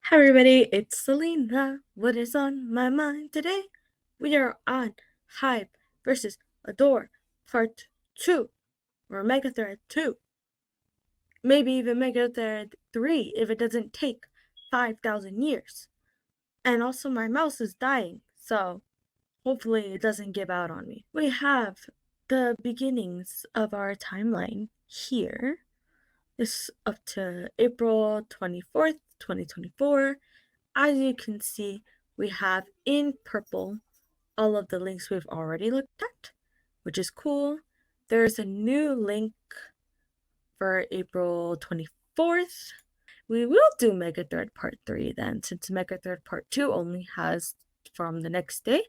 Hi everybody, it's Selena. What is on my mind today? We are on HYBE versus Adore Part 2, or Megathread 2. Maybe even Megathread 3 if it doesn't take 5,000 years. And also my mouse is dying, so hopefully it doesn't give out on me. We have the beginnings of our timeline here. This up to April 24th, 2024. As you can see, we have in purple all of the links we've already looked at, which is cool. There's a new link for April 24th. We will do Megathread Part 3 then, since Megathread Part 2 only has from the next day.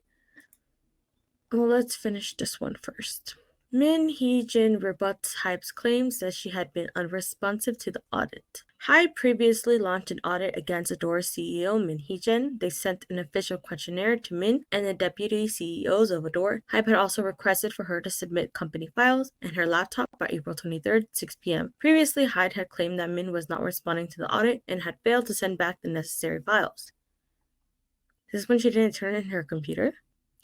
Well, let's finish this one first. Hee Jin rebuts HYBE's claims that she had been unresponsive to the audit. HYBE previously launched an audit against Adore CEO Hee Jin. They sent an official questionnaire to Min and the deputy CEOs of Adore. HYBE had also requested for her to submit company files and her laptop by April 23rd, 6 p.m. Previously, HYBE had claimed that Min was not responding to the audit and had failed to send back the necessary files. This is when she didn't turn in her computer.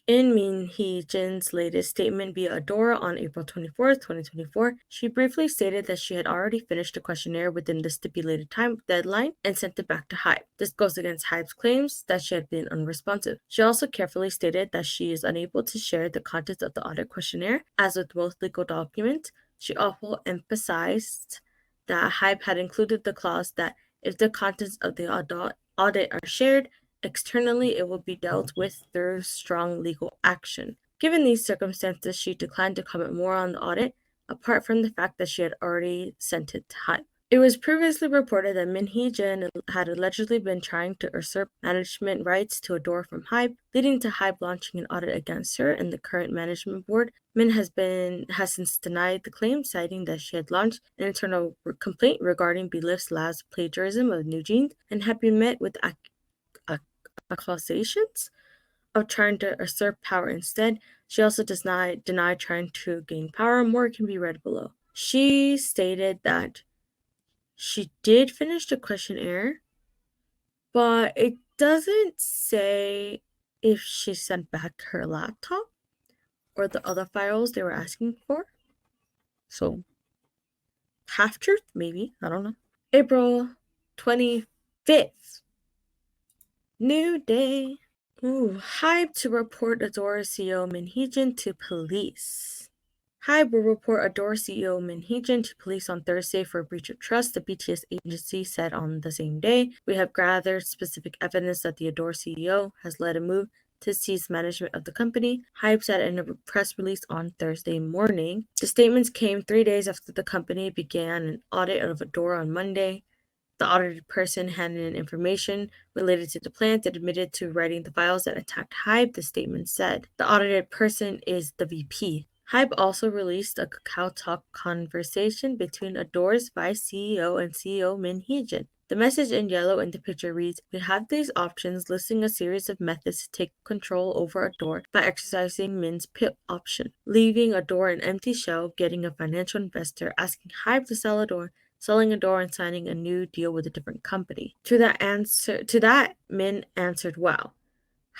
In Hee Jin's latest statement via Adore on April 24th, 2024, she briefly stated that she had already finished the questionnaire within the stipulated time deadline and sent it back to HYBE. This goes against HYBE's claims that she had been unresponsive. She also carefully stated that she is unable to share the contents of the audit questionnaire. As with most legal documents, she also emphasized that HYBE had included the clause that if the contents of the audit are shared externally, it will be dealt with through strong legal action. Given these circumstances, she declined to comment more on the audit, apart from the fact that she had already sent it to HYBE. It was previously reported that Hee Jin had allegedly been trying to usurp management rights to Adore from HYBE, leading to HYBE launching an audit against her and the current management board. Min has since denied the claim, citing that she had launched an internal complaint regarding Belief's Lab's plagiarism of New Jeans and had been met with accusations of trying to usurp power instead. She also denied trying to gain power. More can be read below. She stated that she did finish the questionnaire, but it doesn't say if she sent back her laptop or the other files they were asking for. So, half truth, maybe. I don't know. April 25th. New day. HYBE to report Adore CEO Hee Jin to police. HYBE will report Adore CEO Hee Jin to police on Thursday for a breach of trust, the BTS agency said on the same day. We have gathered specific evidence that the Adore CEO has led a move to seize management of the company, HYBE said in a press release on Thursday morning. The statements came 3 days after the company began an audit of Adore on Monday. The audited person handed in information related to the plant and admitted to writing the files that attacked HYBE, the statement said. The audited person is the VP. HYBE also released a Kakao Talk conversation between Adore's vice CEO and CEO Hee Jin. The message in yellow in the picture reads, "We have these options, listing a series of methods to take control over Adore by exercising Min's pit option, leaving Adore an empty shell, getting a financial investor, asking HYBE to sell Adore, selling Adore and signing a new deal with a different company." To that, Min answered well.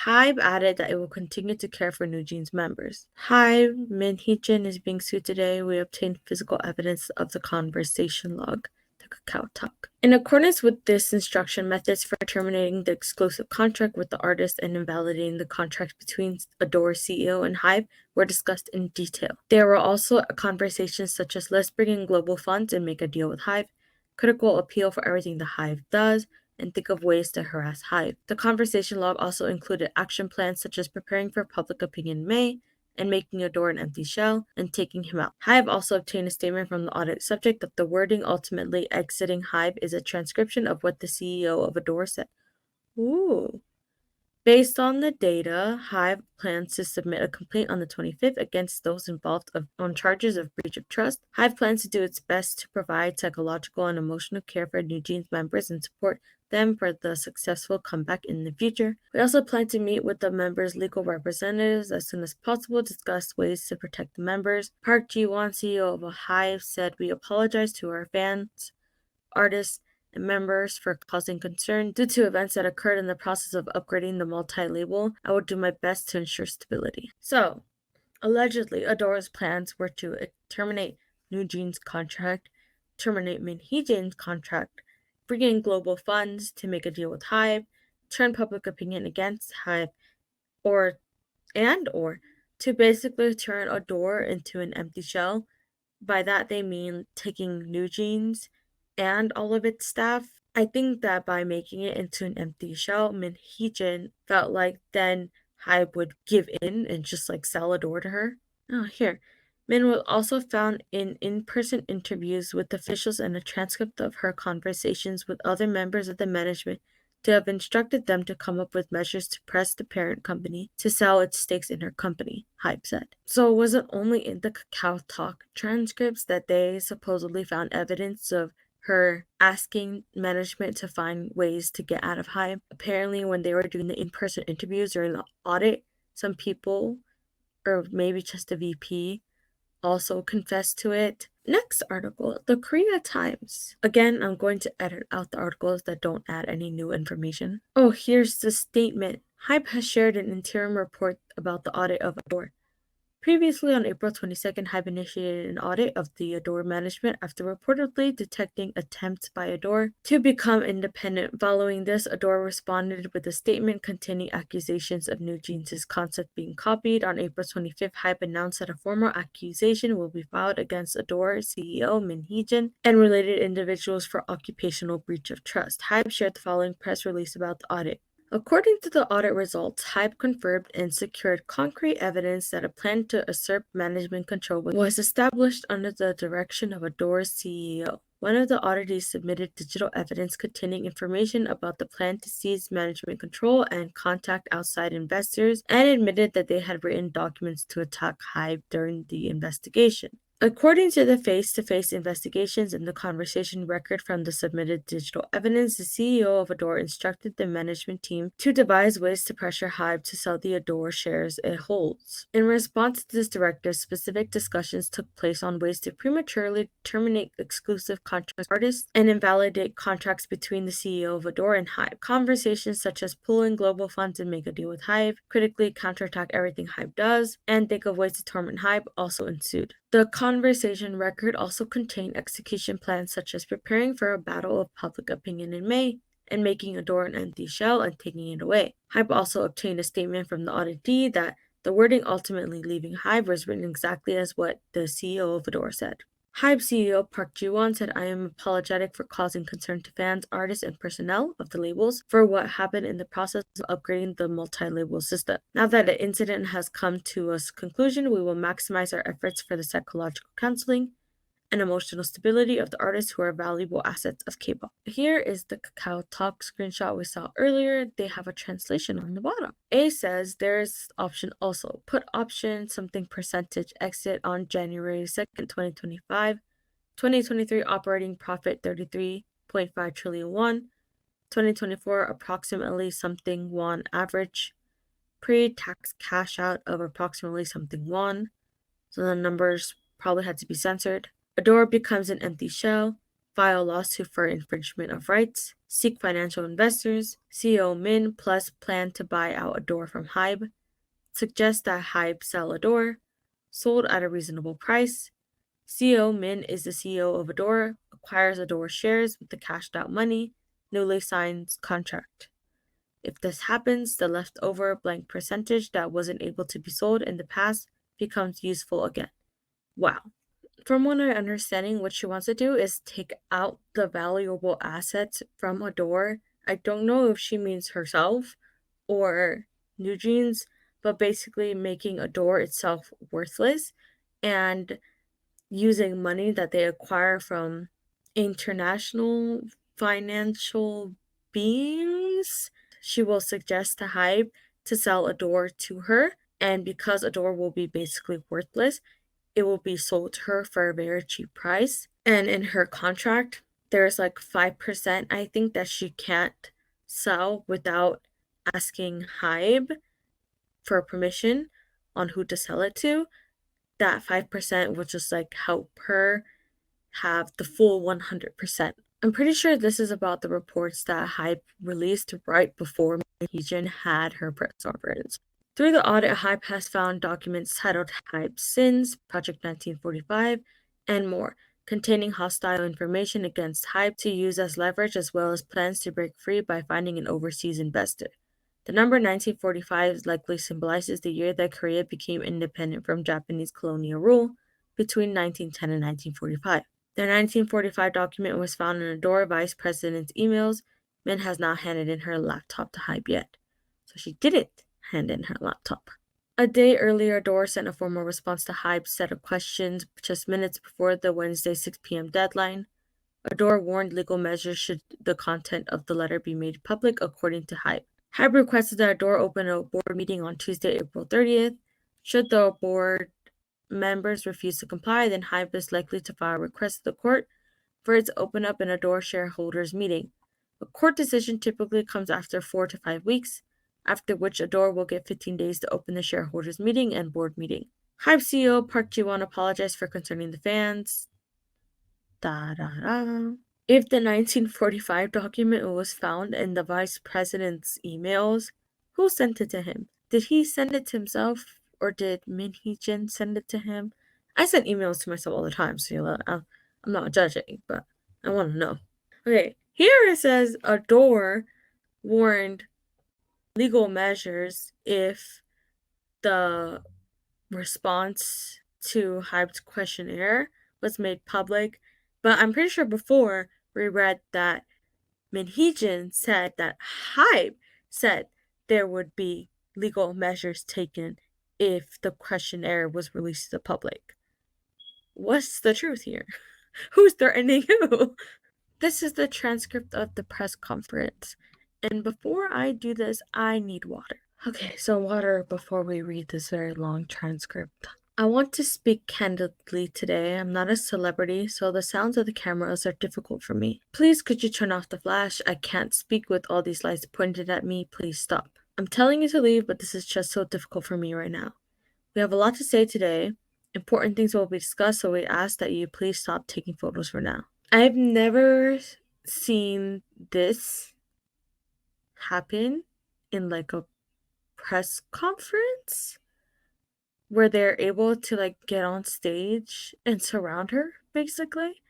HYBE added that it will continue to care for New Jeans members. HYBE, Hee Jin is being sued today. We obtained physical evidence of the conversation log, the Kakao Talk. In accordance with this instruction, methods for terminating the exclusive contract with the artist and invalidating the contract between Adore CEO and HYBE were discussed in detail. There were also conversations such as let's bring in global funds and make a deal with HYBE, critical appeal for everything the HYBE does, and think of ways to harass HYBE. The conversation log also included action plans such as preparing for public opinion in May and making Adore an empty shell and taking him out. HYBE also obtained a statement from the audit subject that the wording ultimately exiting HYBE is a transcription of what the CEO of Adore said. Ooh. Based on the data, HYBE plans to submit a complaint on the 25th against those involved on charges of breach of trust. HYBE plans to do its best to provide psychological and emotional care for New Jeans members and support them for the successful comeback in the future. We also plan to meet with the members' legal representatives as soon as possible, discuss ways to protect the members. Park Ji-won, CEO of HYBE, said, "We apologize to our fans, artists, and members for causing concern due to events that occurred in the process of upgrading the multi-label. I will do my best to ensure stability. So, allegedly, Adora's plans were to terminate New Jeans' contract, terminate Min Hee Jin's contract, bring in global funds to make a deal with HYBE, turn public opinion against HYBE, or to basically turn Adore into an empty shell. By that they mean taking New Jeans and all of its staff. I think that by making it into an empty shell, Min Hee Jin felt like then HYBE would give in and just like sell Adore to her. Oh, here. Min was also found in in-person interviews with officials and a transcript of her conversations with other members of the management to have instructed them to come up with measures to press the parent company to sell its stakes in her company, HYBE said. So it wasn't only in the Kakao Talk transcripts that they supposedly found evidence of her asking management to find ways to get out of HYBE. Apparently, when they were doing the in-person interviews during the audit, some people, or maybe just the VP, also confessed to it. Next article, the Korea Times. Again, I'm going to edit out the articles that don't add any new information. Oh, here's the statement. HYBE has shared an interim report about the audit of Adore. Previously, on April 22nd, HYBE initiated an audit of the Adore management after reportedly detecting attempts by Adore to become independent. Following this, Adore responded with a statement containing accusations of New Jeans' concept being copied. On April 25th, HYBE announced that a formal accusation will be filed against Adore CEO Min Hee Jin and related individuals for occupational breach of trust. HYBE shared the following press release about the audit. According to the audit results, HYBE confirmed and secured concrete evidence that a plan to usurp management control was established under the direction of Adore's CEO. One of the auditees submitted digital evidence containing information about the plan to seize management control and contact outside investors, and admitted that they had written documents to attack HYBE during the investigation. According to the face-to-face investigations and the conversation record from the submitted digital evidence, the CEO of Adore instructed the management team to devise ways to pressure HYBE to sell the Adore shares it holds. In response to this directive, specific discussions took place on ways to prematurely terminate exclusive contracts with artists and invalidate contracts between the CEO of Adore and HYBE. Conversations such as pulling global funds and make a deal with HYBE, critically counterattack everything HYBE does, and think of ways to torment HYBE also ensued. The conversation record also contained execution plans such as preparing for a battle of public opinion in May and making Adore an empty shell and taking it away. HYBE also obtained a statement from the auditee that the wording ultimately leaving HYBE was written exactly as what the CEO of Adore said. HYBE CEO Park Ji-won said, "I am apologetic for causing concern to fans, artists, and personnel of the labels for what happened in the process of upgrading the multi-label system. Now that the incident has come to a conclusion, we will maximize our efforts for the psychological counseling and emotional stability of the artists who are valuable assets of K-pop." Here is the Kakao Talk screenshot we saw earlier. They have a translation on the bottom. A says there's option also. Put option something percentage exit on January 2nd, 2025. 2023 operating profit 33.5 trillion won. 2024 approximately something won average. Pre-tax cash out of approximately something won. So the numbers probably had to be censored. Adore becomes an empty shell, file lawsuit for infringement of rights, seek financial investors, CEO Min plus plan to buy out Adore from HYBE, suggest that HYBE sell Adore, sold at a reasonable price, CEO Min is the CEO of Adore, acquires Adore shares with the cashed out money, newly signs contract. If this happens, the leftover blank percentage that wasn't able to be sold in the past becomes useful again. Wow. From what I'm understanding, what she wants to do is take out the valuable assets from Adore. I don't know if she means herself or New Jeans, but basically making Adore itself worthless and using money that they acquire from international financial beings. She will suggest to HYBE to sell Adore to her, and because Adore will be basically worthless, it will be sold to her for a very cheap price. And in her contract, there's like 5%, I think, that she can't sell without asking HYBE for permission on who to sell it to. That 5% will just like help her have the full 100% I'm pretty sure this is about the reports that HYBE released right before Hee Jin had her press conference. Through the audit, HYBE has found documents titled HYBE Sins, Project 1945, and more, containing hostile information against HYBE to use as leverage as well as plans to break free by finding an overseas investor. The number 1945 likely symbolizes the year that Korea became independent from Japanese colonial rule between 1910 and 1945. The 1945 document was found in a Dora vice president's emails. Min has not handed in her laptop to HYBE yet. So she didn't hand in her laptop. A day earlier, Dora sent a formal response to HYBE's set of questions just minutes before the Wednesday 6 p.m. deadline. Adore warned legal measures should the content of the letter be made public, according to HYBE. HYBE requested that Adore open a board meeting on Tuesday, April 30th. Should the board members refuse to comply, then HYBE is likely to file a request to the court for it to open up an Adore shareholders meeting. A court decision typically comes after 4 to 5 weeks, after which Adore will get 15 days to open the shareholders meeting and board meeting. HYBE CEO Park Ji-won apologized for concerning the fans. If the 1945 document was found in the vice president's emails, who sent it to him? Did he send it to himself, or did Hee Jin send it to him? I send emails to myself all the time, so I'm not judging, but I want to know. Okay, here it says Adore warned legal measures if the response to HYBE's questionnaire was made public, but I'm pretty sure before we read that Min Hee Jin said that HYBE said there would be legal measures taken if the questionnaire was released to the public. What's the truth here? Who's threatening who? This is the transcript of the press conference. And before I do this, I need water. Okay, so water before we read this very long transcript. I want to speak candidly today. I'm not a celebrity, so the sounds of the cameras are difficult for me. Please, could you turn off the flash? I can't speak with all these lights pointed at me. Please stop. I'm telling you to leave, but this is just so difficult for me right now. We have a lot to say today. Important things will be discussed, so we ask that you please stop taking photos for now. I've never seen this happen in like a press conference where they're able to like get on stage and surround her, basically.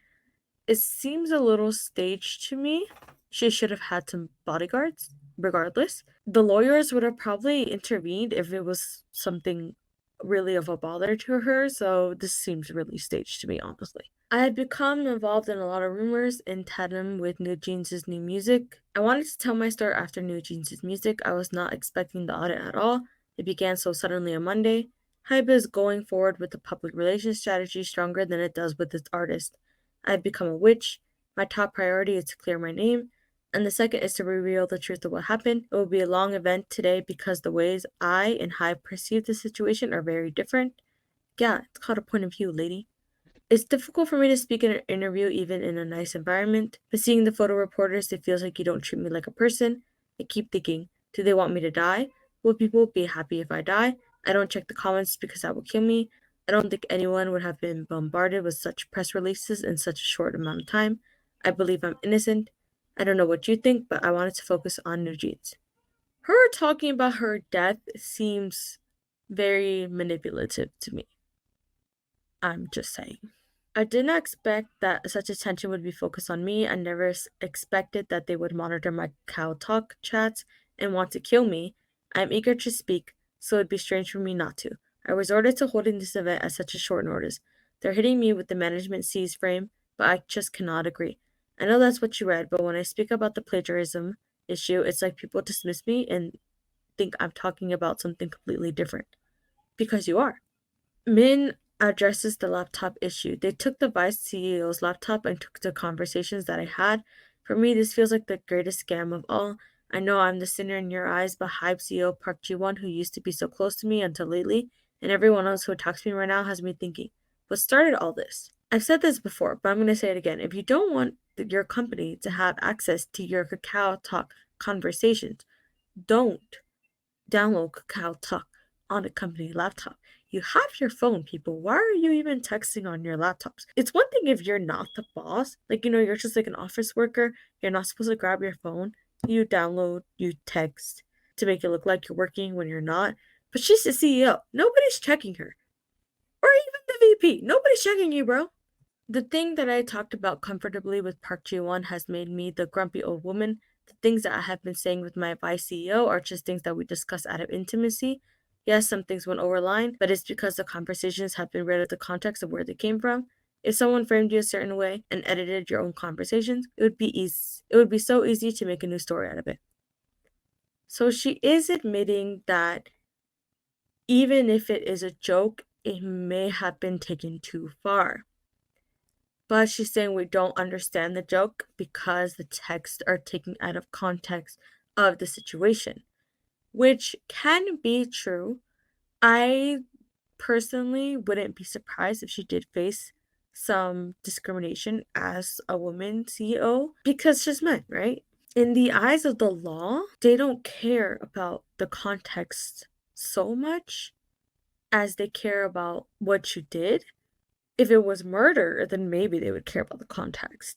It seems a little staged to me. She should have had some bodyguards, regardless. The lawyers would have probably intervened if it was something really of a bother to her, so this seems really staged to me, honestly. I had become involved in a lot of rumors in tandem with New Jeans' new music. I wanted to tell my story after New Jeans' music. I was not expecting the audit at all. It began so suddenly on Monday. HYBE is going forward with the public relations strategy stronger than it does with its artist. I've become a witch. My top priority is to clear my name, and the second is to reveal the truth of what happened. It will be a long event today because the ways I and HYBE perceive the situation are very different. Yeah, it's called a point of view, lady. It's difficult for me to speak in an interview even in a nice environment, but seeing the photo reporters, it feels like you don't treat me like a person. I keep thinking, do they want me to die? Will people be happy if I die? I don't check the comments because that will kill me. I don't think anyone would have been bombarded with such press releases in such a short amount of time. I believe I'm innocent. I don't know what you think, but I wanted to focus on New Jeans. Her talking about her death seems very manipulative to me. I'm just saying. I did not expect that such attention would be focused on me. I never expected that they would monitor my cow talk chats and want to kill me. I am eager to speak, so it'd be strange for me not to. I resorted to holding this event at such a short notice. They're hitting me with the management C's frame, but I just cannot agree. I know that's what you read, but when I speak about the plagiarism issue, it's like people dismiss me and think I'm talking about something completely different. Because you are. Min addresses the laptop issue. They took the vice CEO's laptop and took the conversations that I had. For me, this feels like the greatest scam of all. I know I'm the sinner in your eyes, but HYBE CEO Park Ji-won, who used to be so close to me until lately, and everyone else who attacks me right now has me thinking, what started all this? I've said this before, but I'm going to say it again. If you don't want your company to have access to your Kakao Talk conversations, don't download Kakao Talk on a company laptop. You have your phone, people. Why are you even texting on your laptops? It's one thing if you're not the boss. Like, you're just like an office worker. You're not supposed to grab your phone. You download, you text to make it look like you're working when you're not. But she's the CEO. Nobody's checking her. Or even the VP. Nobody's checking you, bro. The thing that I talked about comfortably with Park Ji-won has made me the grumpy old woman. The things that I have been saying with my vice CEO are just things that we discuss out of intimacy. Yes, some things went over line, but it's because the conversations have been read out of the context of where they came from. If someone framed you a certain way and edited your own conversations, it would be easy. It would be so easy to make a new story out of it. So she is admitting that even if it is a joke, it may have been taken too far. But she's saying we don't understand the joke because the texts are taken out of context of the situation, which can be true. I personally wouldn't be surprised if she did face some discrimination as a woman CEO because she's men, right? In the eyes of the law, they don't care about the context so much as they care about what you did. If it was murder, then maybe they would care about the context.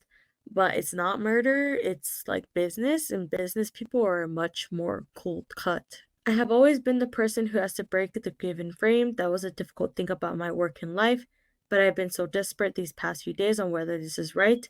But it's not murder, it's like business, and business people are much more cold cut. I have always been the person who has to break the given frame. That was a difficult thing about my work in life, but I've been so desperate these past few days on whether this is right.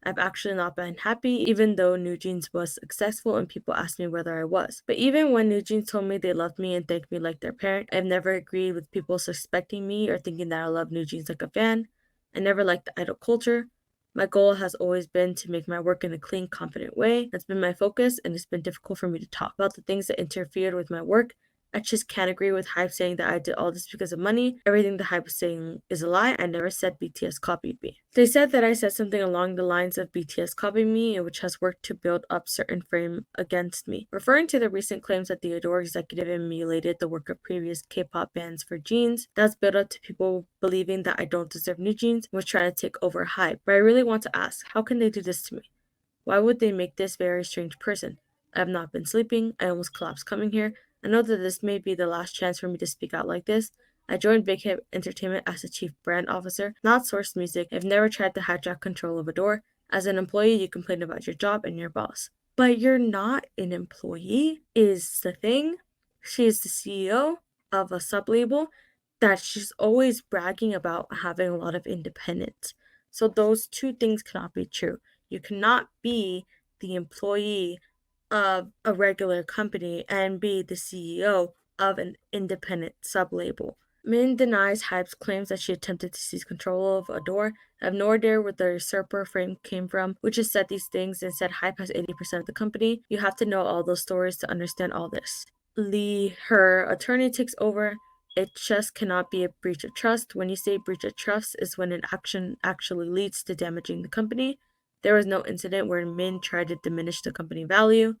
I've actually not been happy, even though New Jeans was successful and people asked me whether I was. But even when New Jeans told me they loved me and thanked me like their parent, I've never agreed with people suspecting me or thinking that I love New Jeans like a fan. I never liked the idol culture. My goal has always been to make my work in a clean, confident way. That's been my focus, and it's been difficult for me to talk about the things that interfered with my work. I just can't agree with HYBE saying that I did all this because of money. Everything the HYBE was saying is a lie. I never said BTS copied me. They said that I said something along the lines of BTS copied me, which has worked to build up certain frame against me. Referring to the recent claims that the Adore executive emulated the work of previous K-pop bands for jeans, that's built up to people believing that I don't deserve new jeans and was trying to take over HYBE. But I really want to ask, how can they do this to me? Why would they make this very strange person? I have not been sleeping. I almost collapsed coming here. I know that this may be the last chance for me to speak out like this. I joined Big Hit Entertainment as the chief brand officer, not source music. I've never tried to hijack control of Adore. As an employee, you complain about your job and your boss. But you're not an employee, is the thing. She is the CEO of a sub-label that she's always bragging about having a lot of independence. So those two things cannot be true. You cannot be the employee of a regular company and be the CEO of an independent sub-label. Min denies HYBE's claims that she attempted to seize control of Adore. I have no idea where the usurper frame came from, which has said these things and said HYBE has 80% of the company. You have to know all those stories to understand all this. Lee, her attorney, takes over. It just cannot be a breach of trust. When you say breach of trust is when an action actually leads to damaging the company. There was no incident where Min tried to diminish the company value.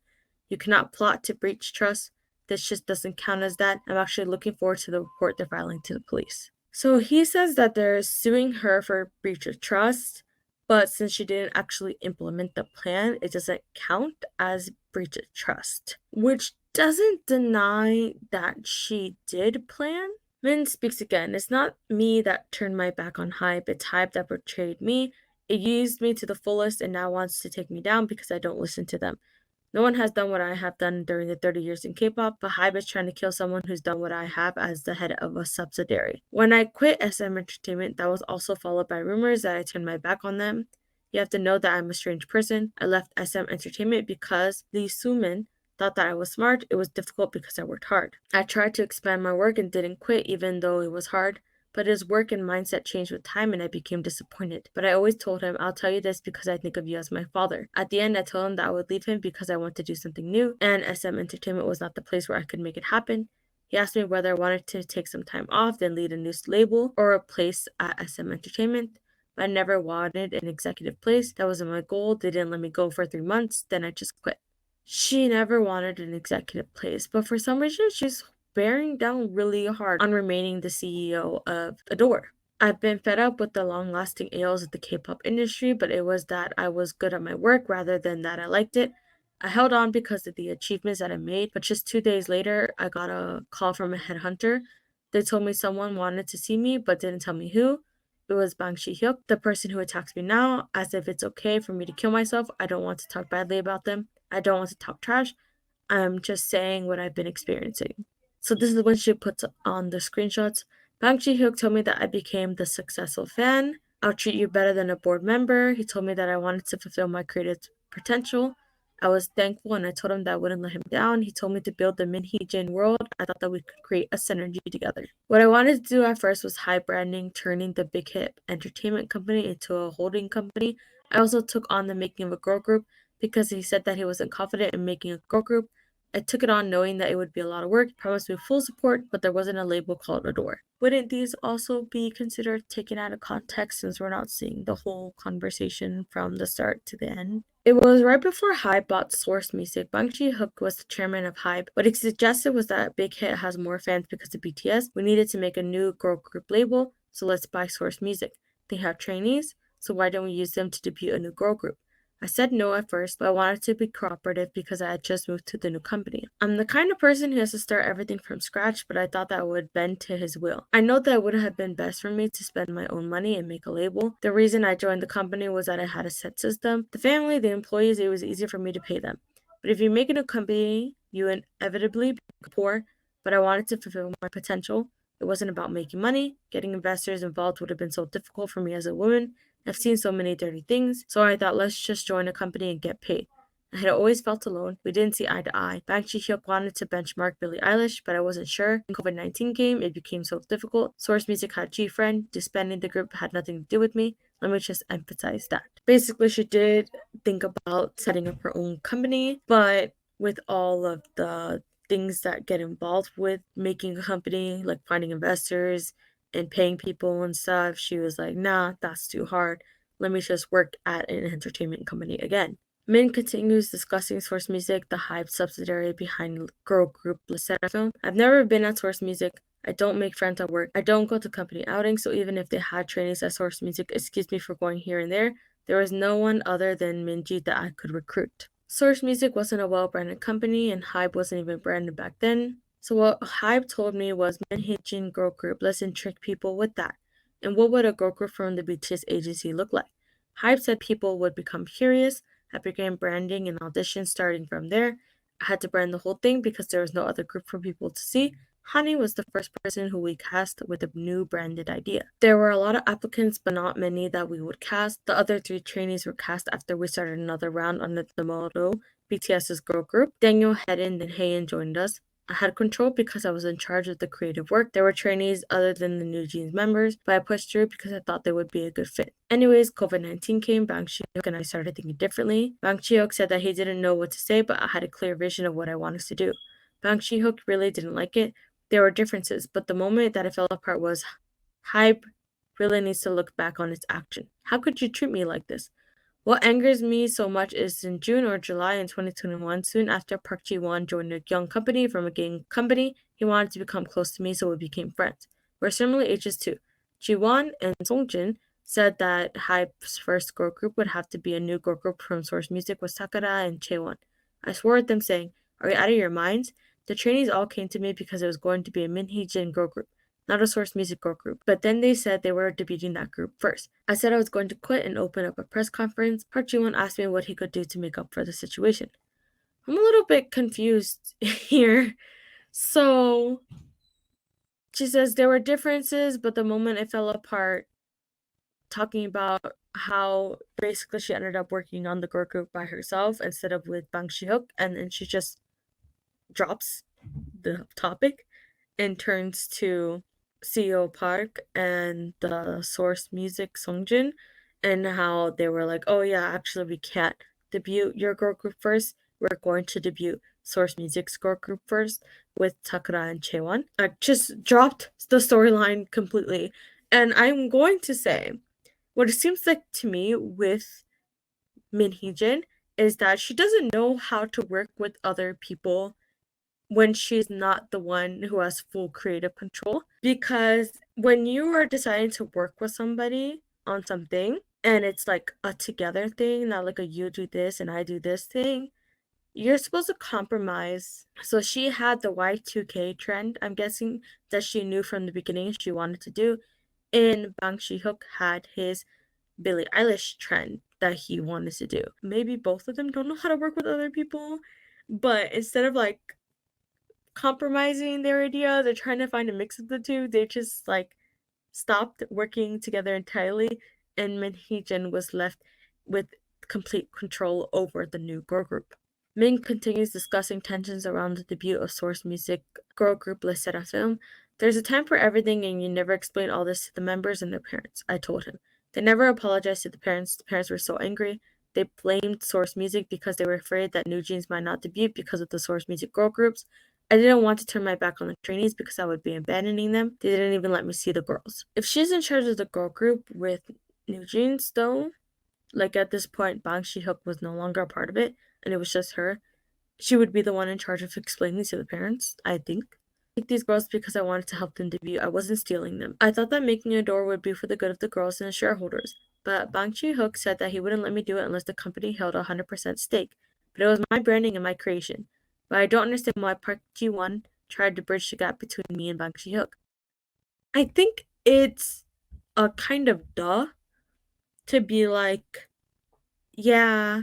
You cannot plot to breach trust. This just doesn't count as that. I'm actually looking forward to the report they're filing to the police. So he says that they're suing her for breach of trust, but since she didn't actually implement the plan, it doesn't count as breach of trust, which doesn't deny that she did plan. Min speaks again. It's not me that turned my back on HYBE, it's HYBE that betrayed me. It used me to the fullest and now wants to take me down because I don't listen to them. No one has done what I have done during the 30 years in K-pop, but HYBE is trying to kill someone who's done what I have as the head of a subsidiary. When I quit SM Entertainment, that was also followed by rumors that I turned my back on them. You have to know that I'm a strange person. I left SM Entertainment because Lee Soo-min thought that I was smart. It was difficult because I worked hard. I tried to expand my work and didn't quit even though it was hard. But his work and mindset changed with time and I became disappointed. But I always told him, I'll tell you this because I think of you as my father. At the end, I told him that I would leave him because I want to do something new, and SM Entertainment was not the place where I could make it happen. He asked me whether I wanted to take some time off, then lead a new label, or a place at SM Entertainment. But I never wanted an executive place. That wasn't my goal. They didn't let me go for 3 months, then I just quit. She never wanted an executive place, but for some reason, she's bearing down really hard on remaining the CEO of Adore. I've been fed up with the long-lasting ails of the K-pop industry, but it was that I was good at my work rather than that I liked it. I held on because of the achievements that I made, but just 2 days later, I got a call from a headhunter They told me someone wanted to see me but didn't tell me who. It was Bang Shi-hyuk, the person who attacks me now, as if it's okay for me to kill myself. I don't want to talk badly about them. I don't want to talk trash. I'm just saying what I've been experiencing. So this is when she puts on the screenshots. Bang Ji-hyuk told me that I became the successful fan. I'll treat you better than a board member. He told me that I wanted to fulfill my creative potential. I was thankful and I told him that I wouldn't let him down. He told me to build the Hee Jin world. I thought that we could create a synergy together. What I wanted to do at first was HYBE branding, turning the big hit entertainment company into a holding company. I also took on the making of a girl group because he said that he wasn't confident in making a girl group. I took it on knowing that it would be a lot of work, promised me full support, but there wasn't a label called Adore. Wouldn't these also be considered taken out of context since we're not seeing the whole conversation from the start to the end? It was right before HYBE bought Source Music. Bang Ji-hyuk was the chairman of HYBE. What he suggested was that Big Hit has more fans because of BTS. We needed to make a new girl group label, so let's buy Source Music. They have trainees, so why don't we use them to debut a new girl group? I said no at first, but I wanted to be cooperative because I had just moved to the new company. I'm the kind of person who has to start everything from scratch, but I thought that I would bend to his will. I know that it would have been best for me to spend my own money and make a label. The reason I joined the company was that I had a set system. The family, the employees, it was easier for me to pay them. But if you make a new company, you inevitably become poor, but I wanted to fulfill my potential. It wasn't about making money. Getting investors involved would have been so difficult for me as a woman. I've seen so many dirty things, so I thought let's just join a company and get paid. I had always felt alone. We didn't see eye to eye. Bang Ji-hyuk wanted to benchmark Billie Eilish, but I wasn't sure. When COVID-19 came, it became so difficult. Source Music had G-Friend. Disbanding the group had nothing to do with me. Let me just emphasize that. Basically, she did think about setting up her own company, but with all of the things that get involved with making a company, like finding investors, and paying people and stuff, she was like, nah, that's too hard. Let me just work at an entertainment company again. Min continues discussing Source Music, the HYBE subsidiary behind girl group Film. I've never been at Source Music. I don't make friends at work. I don't go to company outings, so even if they had trainees at Source Music, excuse me for going here and there was no one other than Minji that I could recruit. Source Music wasn't a well-branded company, and HYBE wasn't even branded back then. So what HYBE told me was, Hee Jin girl group, let's trick people with that. And what would a girl group from the BTS agency look like? HYBE said people would become curious. I began branding and auditions starting from there. I had to brand the whole thing because there was no other group for people to see. Hani was the first person who we cast with a new branded idea. There were a lot of applicants, but not many that we would cast. The other 3 trainees were cast after we started another round under the motto BTS's girl group. Daniel, Hedin, and Haein joined us. I had control because I was in charge of the creative work. There were trainees other than the New Jeans members, but I pushed through because I thought they would be a good fit. Anyways, COVID-19 came, Bang Ji-hyuk and I started thinking differently. Bang Ji-hyuk said that he didn't know what to say, but I had a clear vision of what I wanted to do. Bang Ji-hyuk really didn't like it. There were differences, but the moment that it fell apart was, HYBE really needs to look back on its action. How could you treat me like this? What angers me so much is in June or July in 2021, soon after Park Ji-won joined a young company from a gang company, he wanted to become close to me, so we became friends. We're similar ages too. Ji-won and Songjin said that HYBE's first girl group would have to be a new girl group from Source Music with Sakura and Chaewon. I swore at them saying, are you out of your minds? The trainees all came to me because it was going to be a Hee Jin girl group, not a Source Music girl group. But then they said they were debuting that group first. I said I was going to quit and open up a press conference. Park Ji-won asked me what he could do to make up for the situation. I'm a little bit confused here. So she says there were differences, but the moment it fell apart, talking about how basically she ended up working on the girl group by herself instead of with Bang Ji-hyuk, and then she just drops the topic and turns to CEO Park and the Source Music Songjin, and how they were like, oh yeah, actually we can't debut your girl group first. We're going to debut Source Music's girl group first with Sakura and Chaewon. I just dropped the storyline completely. And I'm going to say, what it seems like to me with Hee Jin is that she doesn't know how to work with other people when she's not the one who has full creative control. Because when you are deciding to work with somebody on something and it's like a together thing, not like a you do this and I do this thing, You're supposed to compromise. So she had the Y2K trend, I'm guessing, that she knew from the beginning she wanted to do. And Bang Shi-hyuk had his Billie Eilish trend that he wanted to do. Maybe both of them don't know how to work with other people, but instead of like compromising their idea, they're trying to find a mix of the two. They just like stopped working together entirely, and Min Hee Jin was left with complete control over the new girl group. Min continues discussing tensions around the debut of Source Music girl group Le Sserafim. There's a time for everything, and you never explain all this to the members and their parents, I told him. They never apologized to the parents. The parents were so angry. They blamed Source Music because they were afraid that New Jeans might not debut because of the Source Music girl groups. I didn't want to turn my back on the trainees because I would be abandoning them. They didn't even let me see the girls. If she's in charge of the girl group with New Jeans, though, like at this point, Bang Shi-hyuk was no longer a part of it, and it was just her, she would be the one in charge of explaining to the parents, I think. I picked these girls because I wanted to help them debut. I wasn't stealing them. I thought that making a door would be for the good of the girls and the shareholders, but Bang Chi-hook said that he wouldn't let me do it unless the company held a 100% stake. But it was my branding and my creation. But I don't understand why Park Ji-won tried to bridge the gap between me and Bang Chi-hook. I think it's a kind of duh to be like, yeah,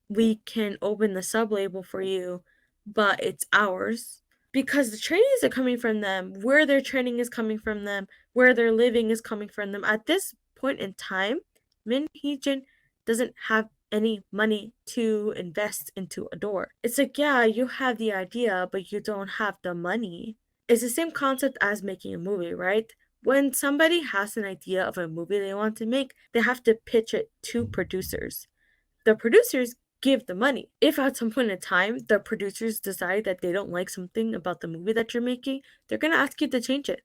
we can open the sub label for you, but it's ours. Because the trainings are coming from them, where their training is coming from them, where their living is coming from them. At this point in time, Min Hee Jin doesn't have any money to invest into a door. It's like, yeah, you have the idea, but you don't have the money. It's the same concept as making a movie, right? When somebody has an idea of a movie they want to make, they have to pitch it to producers. The producers give the money. If at some point in time the producers decide that they don't like something about the movie that you're making, they're going to ask you to change it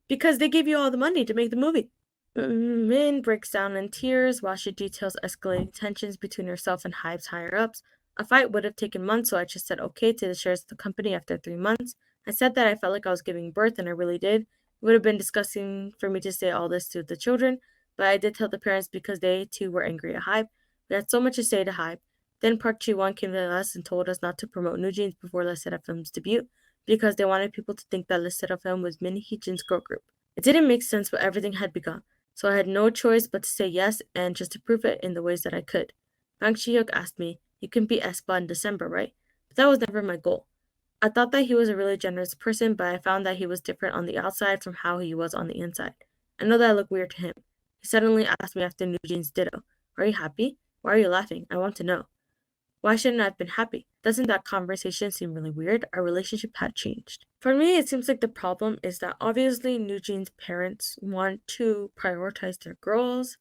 because they gave you all the money to make the movie. Min breaks down in tears while she details escalating tensions between herself and HYBE's higher ups. A fight would have taken months, so I just said okay to the shares of the company after 3 months. I said that I felt like I was giving birth, and I really did. It would have been disgusting for me to say all this to the children, but I did tell the parents because they too were angry at HYBE. We had so much to say to HYBE. Then Park Ji-won came to us and told us not to promote New Jeans before Le Sserafim's debut because they wanted people to think that Le Sserafim was Min Hee Jin's girl group. It didn't make sense, but everything had begun. So I had no choice but to say yes and just to prove it in the ways that I could. Bang Shi-hyuk asked me, "You can beat aespa in December, right?" But that was never my goal. I thought that he was a really generous person, but I found that he was different on the outside from how he was on the inside. I know that I look weird to him. He suddenly asked me after New Jeans ditto, "Are you happy? Why are you laughing? I want to know." Why shouldn't I have been happy? Doesn't that conversation seem really weird? Our relationship had changed. For me, it seems like the problem is that obviously New Jean's parents want to prioritize their girls,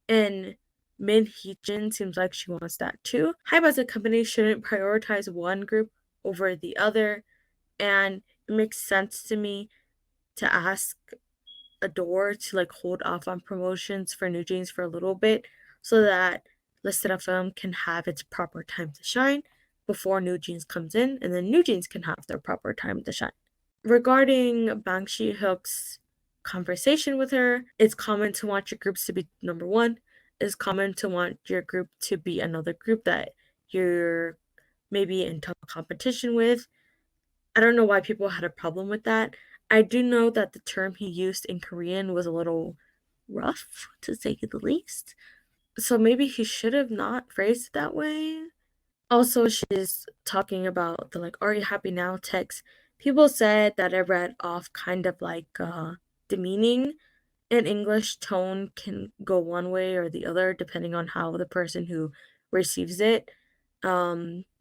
and Min Hee Jin seems like she wants that too. HYBE as a company shouldn't prioritize one group over the other, and it makes sense to me to ask Adore to like hold off on promotions for New Jeans for a little bit so that Le Sserafim can have its proper time to shine before New Jeans comes in, and then New Jeans can have their proper time to shine. Regarding Bang Shi-hyuk's conversation with her, it's common to want your groups to be number one. It's common to want your group to be another group that you're maybe in tough competition with. I don't know why people had a problem with that. I do know that the term he used in Korean was a little rough, to say the least. So maybe he should have not phrased it that way. Also, she's talking about the like, "Are you happy now?" text. People said that I read off kind of like demeaning. In English, tone can go one way or the other depending on how the person who receives it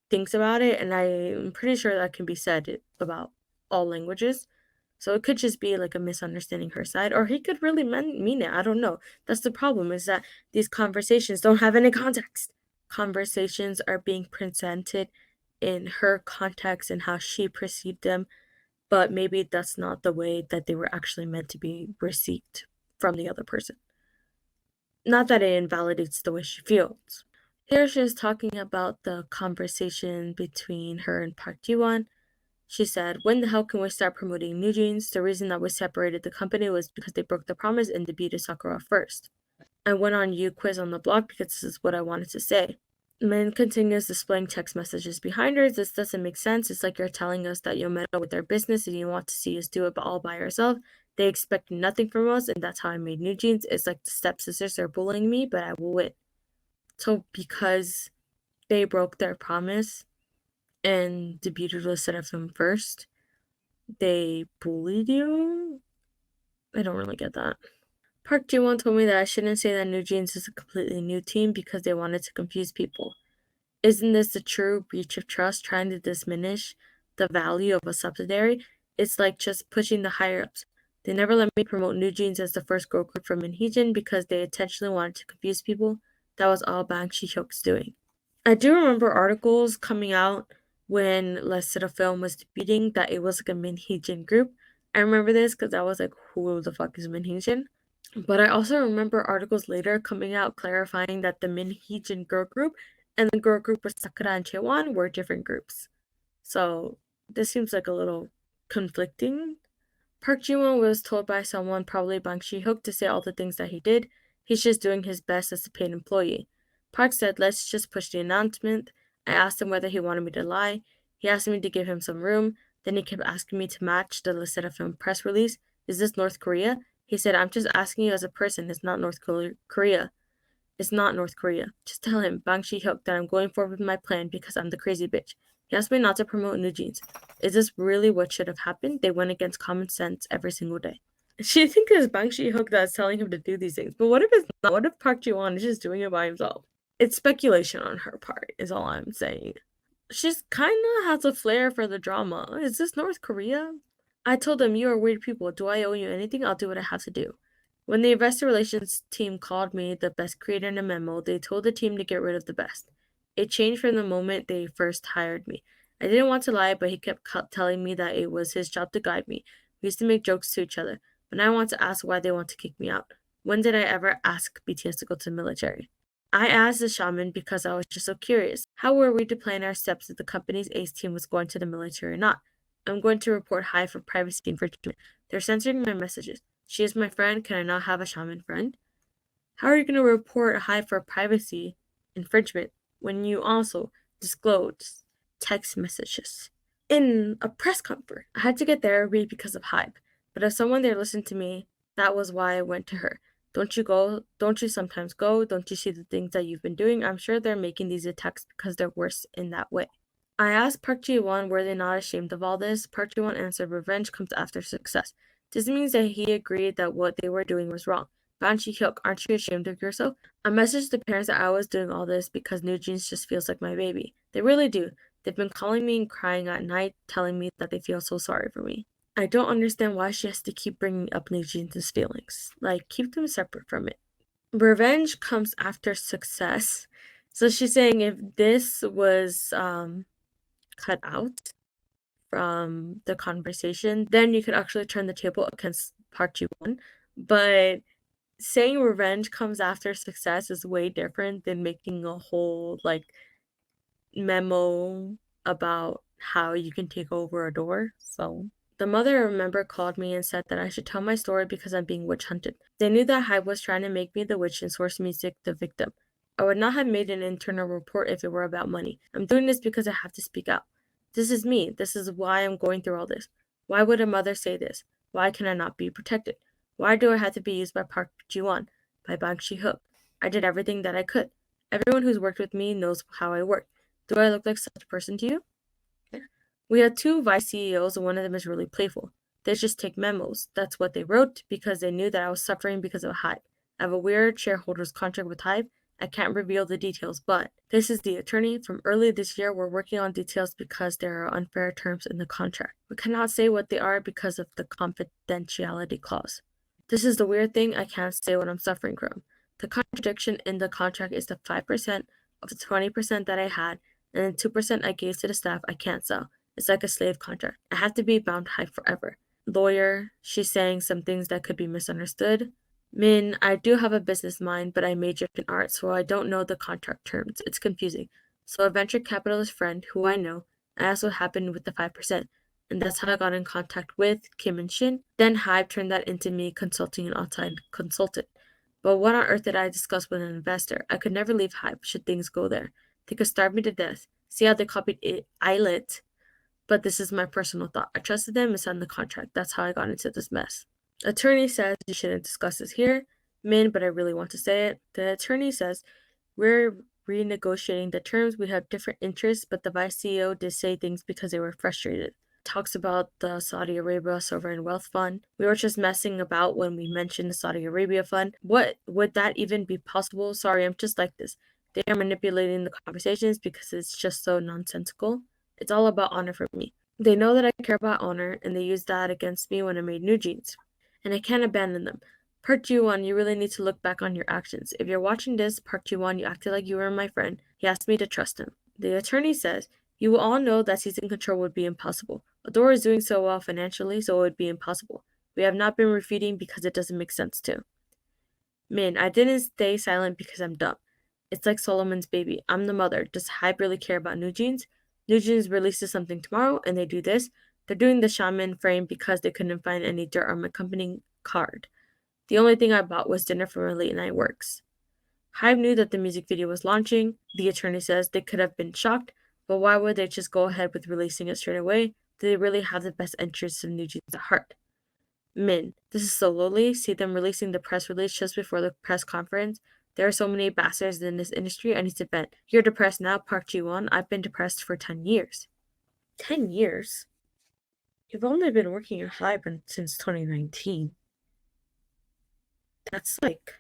thinks about it, and I'm pretty sure that can be said about all languages. So it could just be like a misunderstanding her side, or he could really mean it. I don't know. That's the problem, is that these conversations don't have any context. Conversations are being presented in her context and how she perceived them, but maybe that's not the way that they were actually meant to be received from the other person. Not that it invalidates the way she feels. Here she's talking about the conversation between her and Park Ji-won. She said, "When the hell can we start promoting New Jeans? The reason that we separated the company was because they broke the promise and debuted Sakura first. I went on You Quiz on the blog because this is what I wanted to say. Min continues displaying text messages behind her. This doesn't make sense. It's like you're telling us that you'll meddle with their business and you want to see us do it all by ourselves. They expect nothing from us, and that's how I made new jeans. It's like the stepsisters are bullying me, but I will win. So because they broke their promise and debuted a set of them first, they bullied you? I don't really get that. Park Ji-won told me that I shouldn't say that New Jeans is a completely new team because they wanted to confuse people. Isn't this a true breach of trust, trying to diminish the value of a subsidiary? It's like just pushing the higher-ups. They never let me promote New Jeans as the first girl group from Hee Jin because they intentionally wanted to confuse people. That was all Bang Shi-hyuk's doing. I do remember articles coming out when Let's Sit a Film was debuting that it was like a Min Hee Jin group. I remember this because I was like, who the fuck is Min Hee Jin? But I also remember articles later coming out clarifying that the Min Hee Jin girl group and the girl group with Sakura and Chaewon were different groups. So this seems like a little conflicting. Park Ji-won was told by someone, probably Bang Shi-hyuk, to say all the things that he did. He's just doing his best as a paid employee. Park said, let's just push the announcement. I asked him whether he wanted me to lie. He asked me to give him some room. Then he kept asking me to match the Lisetta film press release. Is this North Korea? He said, I'm just asking you as a person. It's not North Korea. It's not North Korea. Just tell him, Bang Shi-hyuk, that I'm going forward with my plan because I'm the crazy bitch. He asked me not to promote New Jeans. Is this really what should have happened? They went against common sense every single day. She thinks it's Bang Shi-hyuk that's telling him to do these things. But what if it's not? What if Park Ji-won is just doing it by himself? It's speculation on her part, is all I'm saying. She's kind of has a flair for the drama. Is this North Korea? I told them, you are weird people. Do I owe you anything? I'll do what I have to do. When the investor relations team called me the best creator in a memo, they told the team to get rid of the best. It changed from the moment they first hired me. I didn't want to lie, but he kept telling me that it was his job to guide me. We used to make jokes to each other, but now I want to ask why they want to kick me out. When did I ever ask BTS to go to the military? I asked the shaman because I was just so curious. How were we to plan our steps if the company's ace team was going to the military or not? I'm going to report HYBE for privacy infringement. They're censoring my messages. She is my friend. Can I not have a shaman friend? How are you going to report HYBE for privacy infringement when you also disclose text messages? In a press conference, I had to get therapy because of HYBE, but if someone there listened to me, that was why I went to her. Don't you go? Don't you sometimes go? Don't you see the things that you've been doing? I'm sure they're making these attacks because they're worse in that way. I asked Park Ji-won, were they not ashamed of all this? Park Ji-won answered, revenge comes after success. This means that he agreed that what they were doing was wrong. Bang Shi-hyuk, aren't you ashamed of yourself? I messaged the parents that I was doing all this because New Jeans just feels like my baby. They really do. They've been calling me and crying at night, telling me that they feel so sorry for me. I don't understand why she has to keep bringing up New Jeans' feelings. Like, keep them separate from it. Revenge comes after success. So she's saying if this was cut out from the conversation, then you could actually turn the table against Park Ji-won. But saying revenge comes after success is way different than making a whole like memo about how you can take over a door. So the mother, I remember, called me and said that I should tell my story because I'm being witch hunted. They knew that HYBE was trying to make me the witch and Source Music the victim. I would not have made an internal report if it were about money. I'm doing this because I have to speak out. This is me. This is why I'm going through all this. Why would a mother say this? Why can I not be protected? Why do I have to be used by Park Ji-won, by Bang Shi-hyuk? I did everything that I could. Everyone who's worked with me knows how I work. Do I look like such a person to you? Yeah. We had two vice CEOs, and one of them is really playful. They just take memos. That's what they wrote because they knew that I was suffering because of HYBE. I have a weird shareholders contract with HYBE. I can't reveal the details, but this is the attorney. From early this year, we're working on details because there are unfair terms in the contract. We cannot say what they are because of the confidentiality clause. This is the weird thing. I can't say what I'm suffering from. The contradiction in the contract is the 5% of the 20% that I had, and then 2% I gave to the staff I can't sell. It's like a slave contract. I have to be bound to HYBE forever. Lawyer, she's saying some things that could be misunderstood. Min, I do have a business mind, but I majored in art, so I don't know the contract terms. It's confusing. So a venture capitalist friend, who I know, asked what happened with the 5%, and that's how I got in contact with Kim and Shin. Then HYBE turned that into me consulting an outside consultant. But what on earth did I discuss with an investor? I could never leave HYBE should things go there. They could starve me to death. See how they copied Eyelet? But this is my personal thought. I trusted them and signed the contract. That's how I got into this mess. Attorney says you shouldn't discuss this here. Min, but I really want to say it. The attorney says we're renegotiating the terms. We have different interests, but the vice CEO did say things because they were frustrated. Talks about the Saudi Arabia Sovereign Wealth Fund. We were just messing about when we mentioned the Saudi Arabia Fund. What would that even be possible? Sorry, I'm just like this. They are manipulating the conversations because it's just so nonsensical. It's all about honor for me. They know that I care about honor, and they used that against me when I made new jeans. And I can't abandon them. Park Ji-won, you really need to look back on your actions. If you're watching this, Park Ji-won, you acted like you were my friend. He asked me to trust him. The attorney says, you will all know that seizing control would be impossible. Adora is doing so well financially, so it would be impossible. We have not been refuting because it doesn't make sense to. Min, I didn't stay silent because I'm dumb. It's like Solomon's baby. I'm the mother. Does HYBE really care about New Jeans? New Jeans releases something tomorrow, and they do this. They're doing the shaman frame because they couldn't find any dirt on my company card. The only thing I bought was dinner for my late night works. HYBE knew that the music video was launching. The attorney says they could have been shocked, but why would they just go ahead with releasing it straight away? Do they really have the best interests of New Jeans at heart? Min, this is so lowly. See them releasing the press release just before the press conference. There are so many bastards in this industry. I need to vent. You're depressed now, Park Ji-won. I've been depressed for 10 years. 10 years? You've only been working at HYBE since 2019. That's like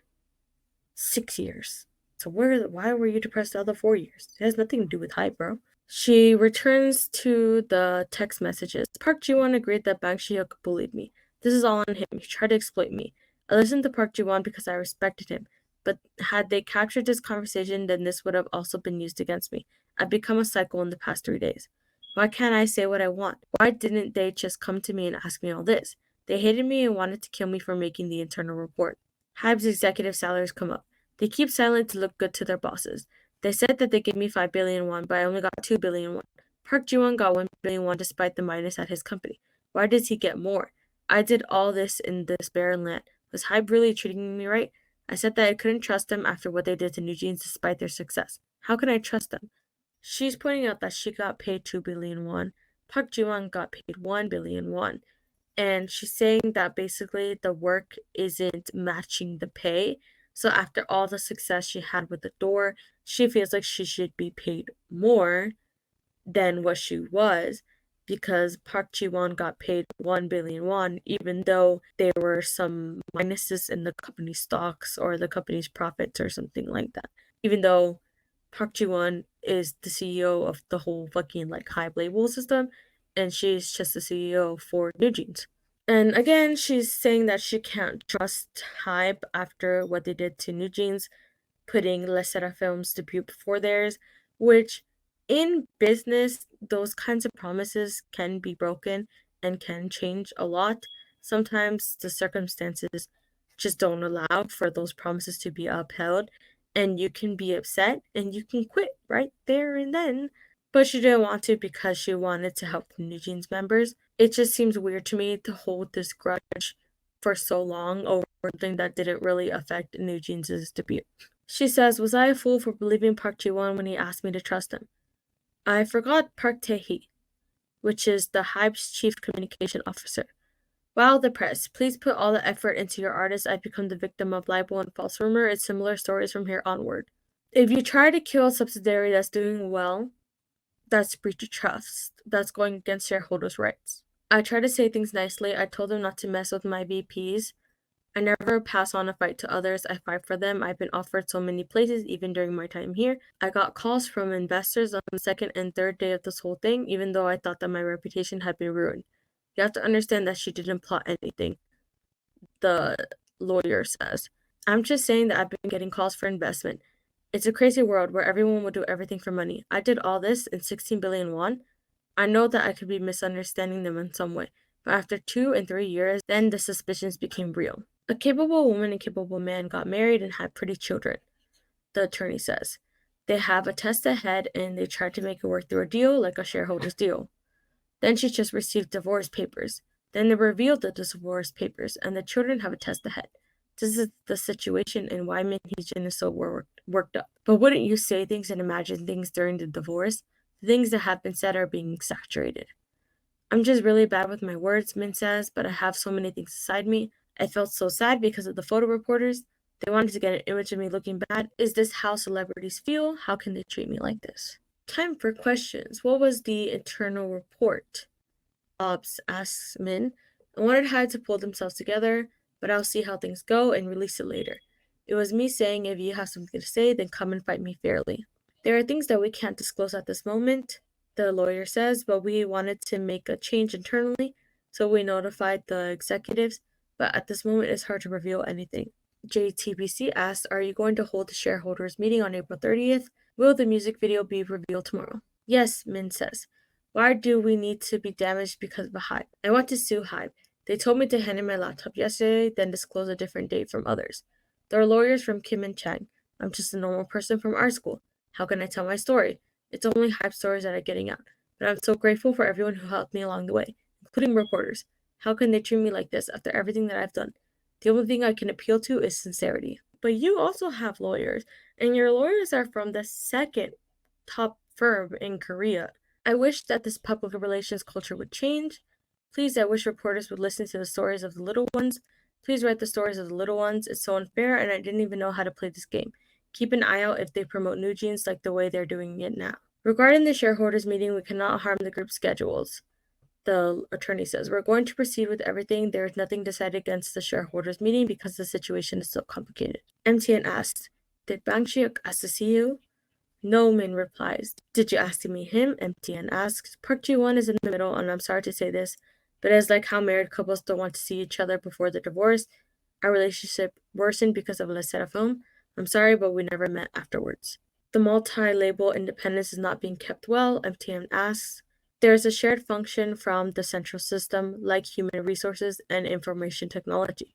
6 years. So why were you depressed the other 4 years? It has nothing to do with HYBE, bro. She returns to the text messages. Park Ji-won agreed that Bang Shi-hyuk bullied me. This is all on him. He tried to exploit me. I listened to Park Ji-won because I respected him. But had they captured this conversation, then this would have also been used against me. I've become a cycle in the past 3 days. Why can't I say what I want? Why didn't they just come to me and ask me all this? They hated me and wanted to kill me for making the internal report. HYBE's executive salaries come up. They keep silent to look good to their bosses. They said that they gave me 5 billion won, but I only got 2 billion won. Park Ji-won got 1 billion won despite the minus at his company. Why does he get more? I did all this in this barren land. Was HYBE really treating me right? I said that I couldn't trust them after what they did to New Jeans despite their success. How can I trust them? She's pointing out that she got paid 2 billion won. Park Ji-won got paid 1 billion won. And she's saying that basically the work isn't matching the pay. So after all the success she had with the door, she feels like she should be paid more than what she was because Park Ji-won got paid 1 billion won, even though there were some minuses in the company's stocks or the company's profits or something like that. Even though Park Ji-won is the CEO of the whole fucking like HYBE label system, and she's just the CEO for New Jeans. And again, she's saying that she can't trust HYBE after what they did to New Jeans, putting Les Seraphim's debut before theirs, which in business, those kinds of promises can be broken and can change a lot. Sometimes the circumstances just don't allow for those promises to be upheld, and you can be upset and you can quit right there and then. But she didn't want to because she wanted to help the New Jeans members. It just seems weird to me to hold this grudge for so long over something that didn't really affect New Jeans' debut. She says, was I a fool for believing Park Ji-won when he asked me to trust him? I forgot Park Tae-hee, which is the HYBE's chief communication officer. Wow, the press. Please put all the effort into your artist. I've become the victim of libel and false rumor. It's similar stories from here onward. If you try to kill a subsidiary that's doing well, that's breach of trust. That's going against shareholders' rights. I try to say things nicely. I told them not to mess with my VPs. I never pass on a fight to others. I fight for them. I've been offered so many places, even during my time here. I got calls from investors on the second and third day of this whole thing, even though I thought that my reputation had been ruined. You have to understand that she didn't plot anything, the lawyer says. I'm just saying that I've been getting calls for investment. It's a crazy world where everyone will do everything for money. I did all this in 16 billion won. I know that I could be misunderstanding them in some way, but after 2 and 3 years, then the suspicions became real. A capable woman and capable man got married and had pretty children, the attorney says. They have a test ahead and they tried to make it work through a deal like a shareholders deal. Then she just received divorce papers. Then they revealed the divorce papers and the children have a test ahead. This is the situation and why Hee Jin is so worried. worked up. But wouldn't you say things and imagine things during the divorce? The things that have been said are being exaggerated. I'm just really bad with my words, Min says, but I have so many things inside me. I felt so sad because of the photo reporters. They wanted to get an image of me looking bad. Is this how celebrities feel? How can they treat me like this? Time for questions. What was the internal report? Ops asks Min. I wanted HYBE to pull themselves together, but I'll see how things go and release it later. It was me saying if you have something to say, then come and fight me fairly. There are things that we can't disclose at this moment, the lawyer says, but we wanted to make a change internally, so we notified the executives, but at this moment it's hard to reveal anything. JTBC asks, are you going to hold the shareholders meeting on April 30th? Will the music video be revealed tomorrow? Yes, Min says. Why do we need to be damaged because of a HYBE? I want to sue HYBE. They told me to hand in my laptop yesterday, then disclose a different date from others. There are lawyers from Kim and Chang. I'm just a normal person from our school. How can I tell my story? It's only HYBE stories that are getting out. But I'm so grateful for everyone who helped me along the way, including reporters. How can they treat me like this after everything that I've done? The only thing I can appeal to is sincerity. But you also have lawyers, and your lawyers are from the second top firm in Korea. I wish that this public relations culture would change. Please, I wish reporters would listen to the stories of the little ones. Please write the stories of the little ones. It's so unfair, and I didn't even know how to play this game. Keep an eye out if they promote new jeans like the way they're doing it now. Regarding the shareholders meeting, we cannot harm the group's schedules. The attorney says, we're going to proceed with everything. There is nothing decided against the shareholders meeting because the situation is so complicated. MTN asks, did Bang Shiuk ask to see you? No, Min replies. Did you ask to meet him? MTN asks. Park Ji-won is in the middle, and I'm sorry to say this, but it's like how married couples don't want to see each other before the divorce. Our relationship worsened because of a film. I'm sorry, but we never met afterwards. The multi-label independence is not being kept well, MTN asks. There is a shared function from the central system, like human resources and information technology.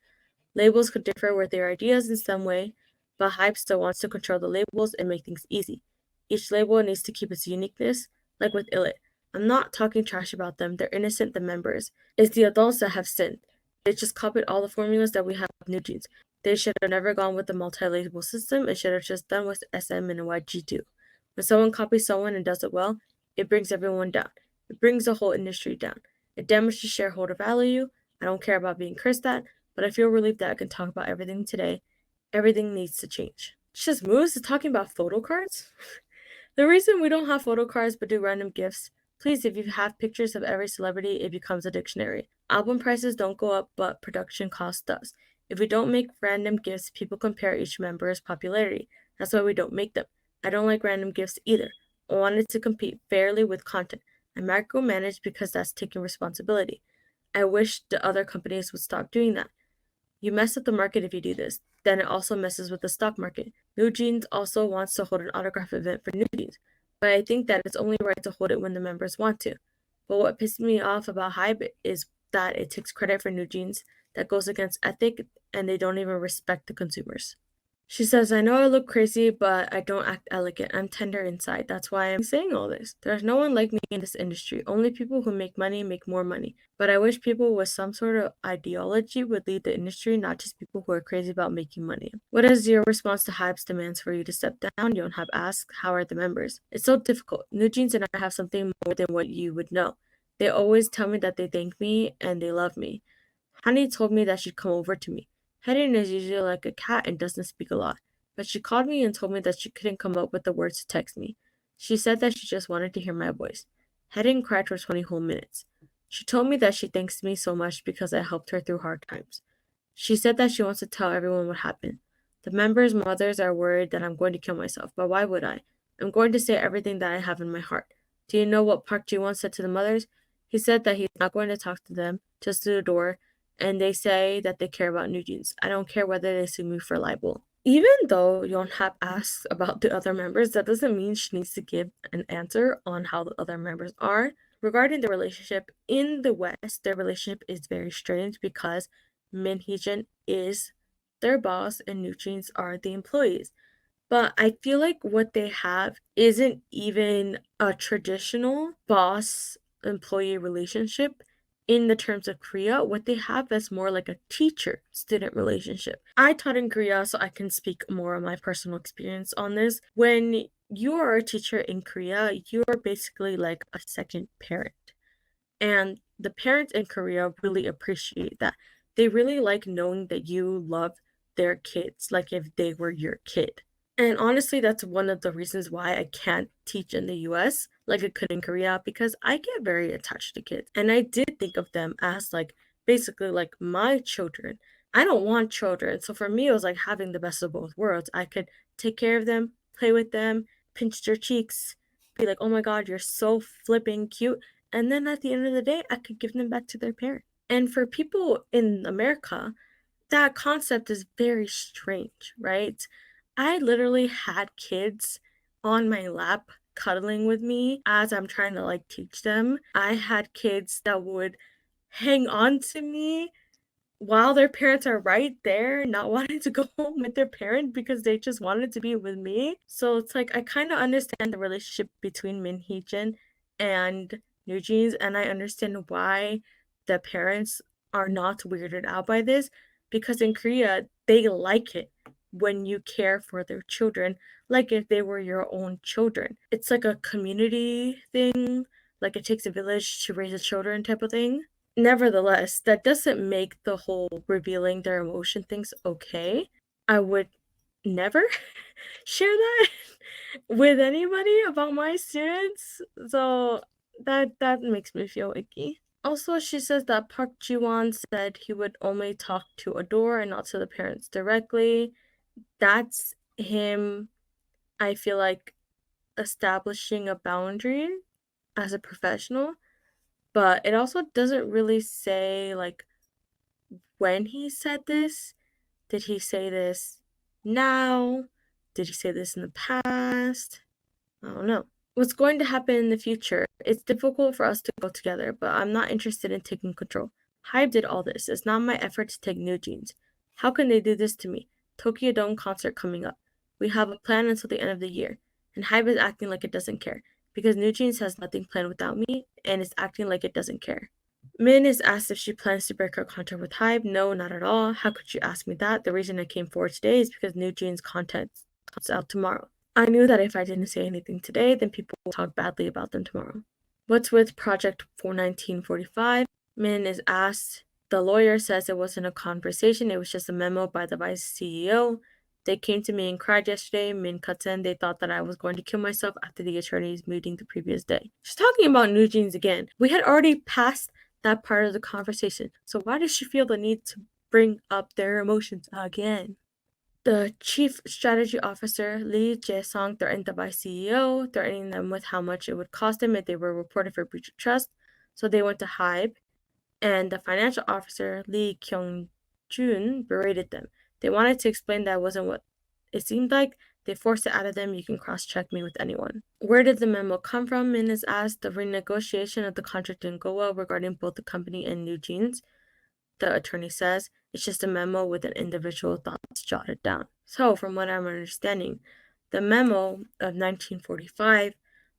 Labels could differ with their ideas in some way, but HYBE still wants to control the labels and make things easy. Each label needs to keep its uniqueness, like with Illit. I'm not talking trash about them, they're innocent, the members. It's the adults that have sinned. They just copied all the formulas that we have with New Jeans. They should have never gone with the multi-label system, it should have just done what SM and YG do. When someone copies someone and does it well, it brings everyone down. It brings the whole industry down. It damages shareholder value. I don't care about being cursed at, but I feel relieved that I can talk about everything today. Everything needs to change. She just moves to talking about photo cards? The reason we don't have photo cards but do random gifts, please, if you have pictures of every celebrity, it becomes a dictionary. Album prices don't go up, but production cost does. If we don't make random gifts, people compare each member's popularity. That's why we don't make them. I don't like random gifts either. I wanted to compete fairly with content. I micromanage because that's taking responsibility. I wish the other companies would stop doing that. You mess up the market if you do this. Then it also messes with the stock market. New Jeans also wants to hold an autograph event for New Jeans, but I think that it's only right to hold it when the members want to. But what pisses me off about HYBE is that it takes credit for New Jeans that goes against ethic, and they don't even respect the consumers. She says, I know I look crazy, but I don't act elegant. I'm tender inside. That's why I'm saying all this. There's no one like me in this industry. Only people who make money make more money. But I wish people with some sort of ideology would lead the industry, not just people who are crazy about making money. What is your response to HYBE's demands for you to step down? Yonhap asks, how are the members? It's so difficult. New Jeans and I have something more than what you would know. They always tell me that they thank me and they love me. Honey told me that she'd come over to me. Heden is usually like a cat and doesn't speak a lot, but she called me and told me that she couldn't come up with the words to text me. She said that she just wanted to hear my voice. Heden cried for 20 whole minutes. She told me that she thanks me so much because I helped her through hard times. She said that she wants to tell everyone what happened. The members' mothers are worried that I'm going to kill myself, but why would I? I'm going to say everything that I have in my heart. Do you know what Park Ji-won said to the mothers? He said that he's not going to talk to them, just to the door, and they say that they care about New Jeans. I don't care whether they sue me for libel. Even though Yonhap asks about the other members, that doesn't mean she needs to give an answer on how the other members are. Regarding the relationship, in the West, their relationship is very strange because Hee Jin is their boss and New Jeans are the employees. But I feel like what they have isn't even a traditional boss-employee relationship. in the terms of Korea, what they have is more like a teacher-student relationship. I taught in Korea, so I can speak more on my personal experience on this. When you are a teacher in Korea, you're basically like a second parent. And the parents in Korea really appreciate that. They really like knowing that you love their kids, like if they were your kid. And honestly, that's one of the reasons why I can't teach in the US like I could in Korea, because I get very attached to kids. And I did think of them as like basically like my children. I don't want children. So for me, it was like having the best of both worlds. I could take care of them, play with them, pinch their cheeks, be like, oh my God, you're so flipping cute. And then at the end of the day, I could give them back to their parent. And for people in America, that concept is very strange, right? I literally had kids on my lap cuddling with me as I'm trying to like teach them. I had kids that would hang on to me while their parents are right there, not wanting to go home with their parent because they just wanted to be with me. So it's like I kind of understand the relationship between Hee Jin and New Jeans, and I understand why the parents are not weirded out by this, because in Korea they like it when you care for their children like if they were your own children. It's like a community thing, like it takes a village to raise a children type of thing. Nevertheless, that doesn't make the whole revealing their emotion things okay. I would never share that with anybody about my students. So that makes me feel icky. Also, she says that Park Ji-won said he would only talk to Adore and not to the parents directly. That's him, I feel like, establishing a boundary as a professional. But it also doesn't really say, like, when he said this. Did he say this now? Did he say this in the past? I don't know. What's going to happen in the future? It's difficult for us to go together, but I'm not interested in taking control. HYBE did all this. It's not my effort to take New Jeans. How can they do this to me? Tokyo Dome concert coming up. We have a plan until the end of the year, and HYBE is acting like it doesn't care, because New Jeans has nothing planned without me, and it's acting like it doesn't care. Min is asked if she plans to break her contract with HYBE. No, not at all. How could you ask me that? The reason I came forward today is because New Jeans content comes out tomorrow. I knew that if I didn't say anything today, then people would talk badly about them tomorrow. What's with Project 41945? Min is asked. The lawyer says it wasn't a conversation, it was just a memo by the vice CEO. They came to me and cried yesterday. Min cuts in. They thought that I was going to kill myself after the attorney's meeting the previous day. She's talking about New Jeans again. We had already passed that part of the conversation. So why does she feel the need to bring up their emotions again? The chief strategy officer, Lee Jae-sung, threatened the vice CEO, threatening them with how much it would cost them if they were reported for breach of trust. So they went to HYBE, and the financial officer, Lee Kyung-jun, berated them. They wanted to explain that wasn't what it seemed like. They forced it out of them. You can cross-check me with anyone. Where did the memo come from? Min is asked. The renegotiation of the contract didn't go well regarding both the company and New Jeans. The attorney says it's just a memo with an individual thoughts jotted down. So, from what I'm understanding, the memo of 1945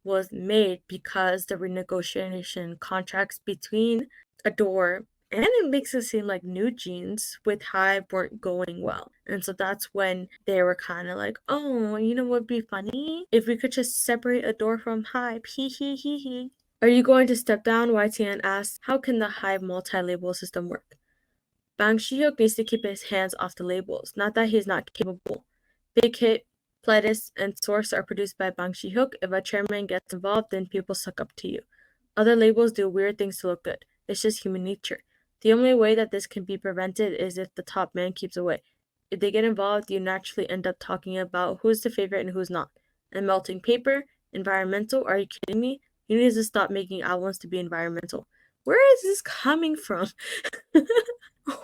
was made because the renegotiation contracts between Adore and it makes it seem like New Jeans with HYBE weren't going well. And so that's when they were kind of like, oh, you know what would be funny? If we could just separate Adore from HYBE. Hee hee hee hee. Are you going to step down? YTN asks, how can the HYBE multi-label system work? Bang Shi-hyuk needs to keep his hands off the labels. Not that he's not capable. Big Hit, Pledis, and Source are produced by Bang Shi-hyuk. If a chairman gets involved, then people suck up to you. Other labels do weird things to look good. It's just human nature. The only way that this can be prevented is if the top man keeps away. If they get involved, you naturally end up talking about who's the favorite and who's not. And melting paper? Environmental? Are you kidding me? You need to stop making albums to be environmental. Where is this coming from?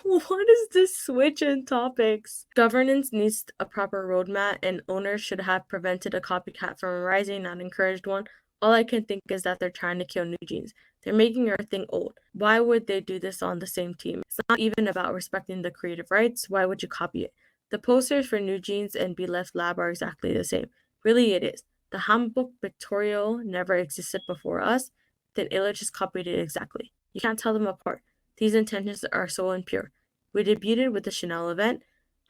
What is this switch in topics? Governance needs a proper roadmap, and owners should have prevented a copycat from arising, not encouraged one. All I can think is that they're trying to kill New Jeans. They're making our thing old. Why would they do this on the same team? It's not even about respecting the creative rights. Why would you copy it? The posters for New Jeans and Be Left Lab are exactly the same. Really, it is. The Hanbok pictorial never existed before us. Then Illa just copied it exactly. You can't tell them apart. These intentions are so impure. We debuted with the Chanel event.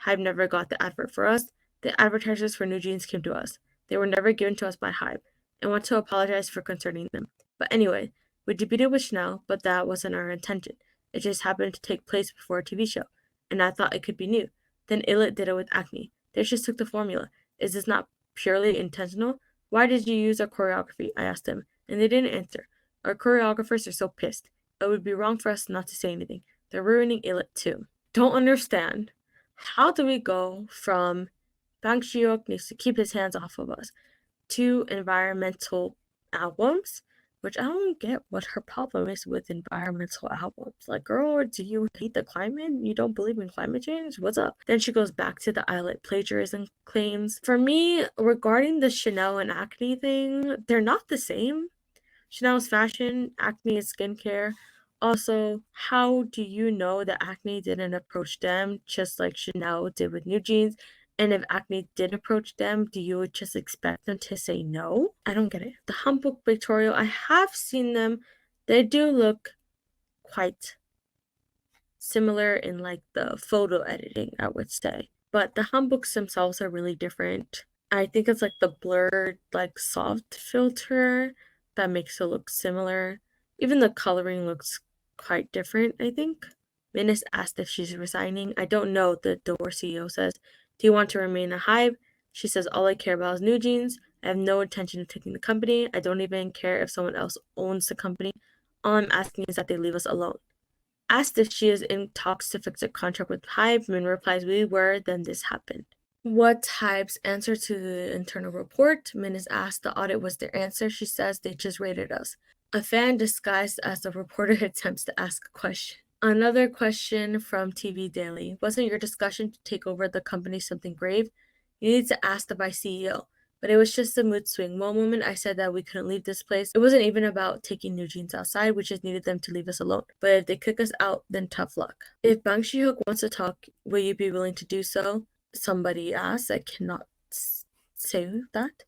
HYBE never got the advert for us. The advertisers for New Jeans came to us. They were never given to us by HYBE. I want to apologize for concerning them. But anyway, we debuted with Chanel, but that wasn't our intention. It just happened to take place before a TV show, and I thought it could be new. Then Illit did it with Acne. They just took the formula. Is this not purely intentional? Why did you use our choreography? I asked them, and they didn't answer. Our choreographers are so pissed. It would be wrong for us not to say anything. They're ruining Illit too. Don't understand. How do we go from Bang Ji-hyuk needs to keep his hands off of us to environmental albums? Which I don't get what her problem is with environmental albums. Like, girl, do you hate the climate? You don't believe in climate change? What's up? Then she goes back to the Eyelet plagiarism claims. For me, regarding the Chanel and Acne thing, they're not the same. Chanel's fashion, Acne is skincare. Also, how do you know that Acne didn't approach them just like Chanel did with New Jeans? And if Acne did approach them, do you just expect them to say no? I don't get it. The Humbook pictorial, I have seen them. They do look quite similar in like the photo editing, I would say. But the Humbooks themselves are really different. I think it's like the blurred, like soft filter that makes it look similar. Even the coloring looks quite different, I think. Minnis asked if she's resigning. I don't know, the Door CEO says. Do you want to remain a HYBE? She says, all I care about is New Jeans. I have no intention of taking the company. I don't even care if someone else owns the company. All I'm asking is that they leave us alone. Asked if she is in talks to fix a contract with HYBE, Min replies, we were, then this happened. What's HYBE's answer to the internal report? Min is asked. The audit was their answer. She says they just rated us. A fan disguised as a reporter attempts to ask a question. Another question from TV Daily. Wasn't your discussion to take over the company something grave? You need to ask the vice CEO. But it was just a mood swing. One moment I said that we couldn't leave this place. It wasn't even about taking New Jeans outside. We just needed them to leave us alone. But if they kick us out, then tough luck. If Bang Ji-hyuk wants to talk, will you be willing to do so? Somebody asked. I cannot say that.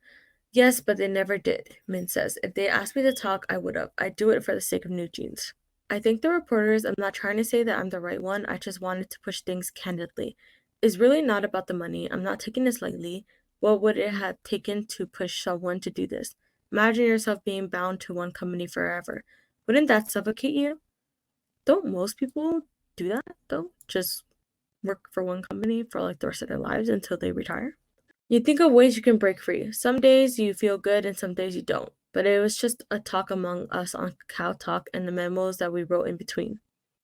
Yes, but they never did, Min says. If they asked me to talk, I would have. I'd do it for the sake of New Jeans. I think the reporters, I'm not trying to say that I'm the right one. I just wanted to push things candidly. It's really not about the money. I'm not taking this lightly. What would it have taken to push someone to do this? Imagine yourself being bound to one company forever. Wouldn't that suffocate you? Don't most people do that, though? Just work for one company for like the rest of their lives until they retire? You think of ways you can break free. Some days you feel good and some days you don't. But it was just a talk among us on Cow Talk and the memos that we wrote in between.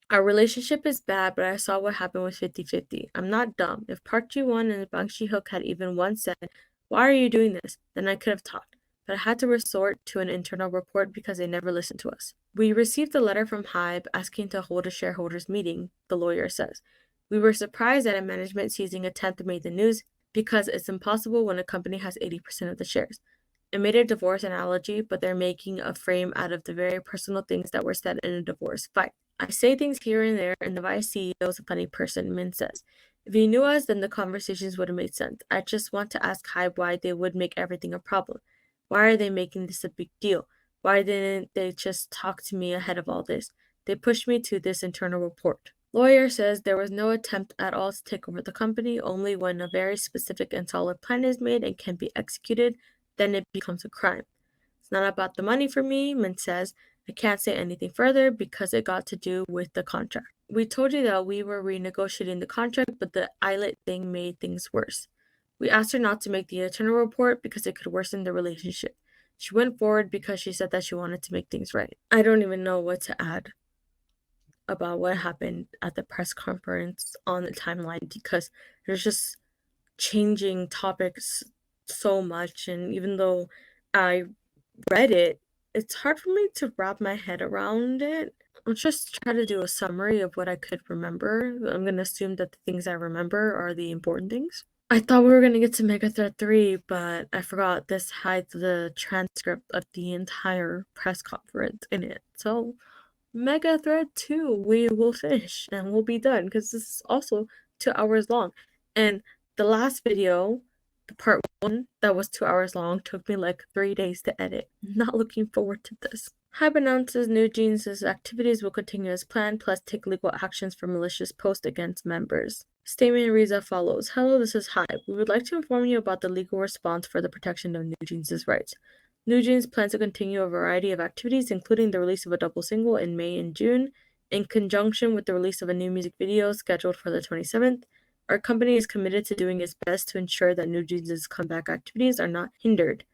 Our relationship is bad, but I saw what happened with 50-50. I'm not dumb. If Park Ji-won and Bang Ji-hyuk had even once said, why are you doing this? Then I could have talked. But I had to resort to an internal report because they never listened to us. We received a letter from HYBE asking to hold a shareholders meeting, the lawyer says. We were surprised that a management seizing attempt made the news because it's impossible when a company has 80% of the shares. It made a divorce analogy, but they're making a frame out of the very personal things that were said in a divorce fight. I say things here and there, and the vice CEO is a funny person, Min says. If he knew us, then the conversations would have made sense. I just want to ask HYBE why they would make everything a problem. Why are they making this a big deal? Why didn't they just talk to me ahead of all this? They pushed me to this internal report. Lawyer says there was no attempt at all to take over the company, only when a very specific and solid plan is made and can be executed, then it becomes a crime. It's not about the money for me, Min says. I can't say anything further because it got to do with the contract. We told you that we were renegotiating the contract, but the Eyelet thing made things worse. We asked her not to make the internal report because it could worsen the relationship. She went forward because she said that she wanted to make things right. I don't even know what to add about what happened at the press conference on the timeline because there's just changing topics so much, and even though I read it, it's hard for me to wrap my head around it. I'll just try to do a summary of what I could remember. I'm going to assume that the things I remember are the important things. I thought we were going to get to Mega Threat 3, but I forgot this had the transcript of the entire press conference in it. So Mega Thread 2, we will finish and we'll be done because this is also 2 hours long. And the last video, the part 1, that was 2 hours long, took me like 3 days to edit. Not looking forward to this. HYBE announces New Jeans' activities will continue as planned, plus take legal actions for malicious posts against members. Statement reads as follows. Hello, this is HYBE. We would like to inform you about the legal response for the protection of New Jeans' rights. New Jeans plans to continue a variety of activities, including the release of a double single in May and June. In conjunction with the release of a new music video scheduled for the 27th, our company is committed to doing its best to ensure that New Jeans' comeback activities are not hindered.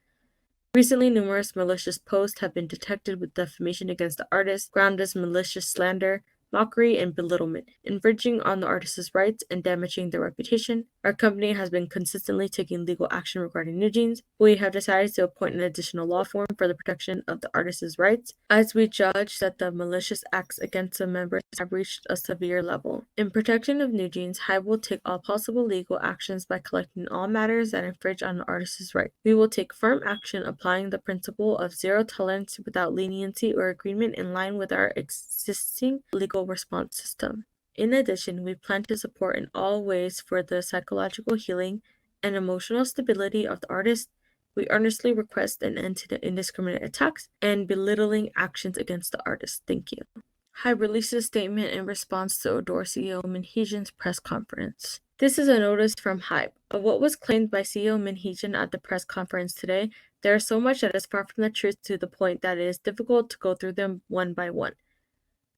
Recently, numerous malicious posts have been detected with defamation against the artist, grounded as malicious slander, mockery, and belittlement, infringing on the artist's rights and damaging their reputation. Our company has been consistently taking legal action regarding New Jeans. We have decided to appoint an additional law firm for the protection of the artist's rights, as we judge that the malicious acts against the members have reached a severe level. In protection of New Jeans, HYBE will take all possible legal actions by collecting all matters that infringe on the artist's rights. We will take firm action applying the principle of zero tolerance without leniency or agreement in line with our existing legal response system. In addition, we plan to support in all ways for the psychological healing and emotional stability of the artist. We earnestly request an end to the indiscriminate attacks and belittling actions against the artist. Thank you. HYBE released a statement in response to Adore CEO Hee Jin's press conference. This is a notice from HYBE. Of what was claimed by CEO Hee Jin at the press conference today, there is so much that is far from the truth to the point that it is difficult to go through them one by one.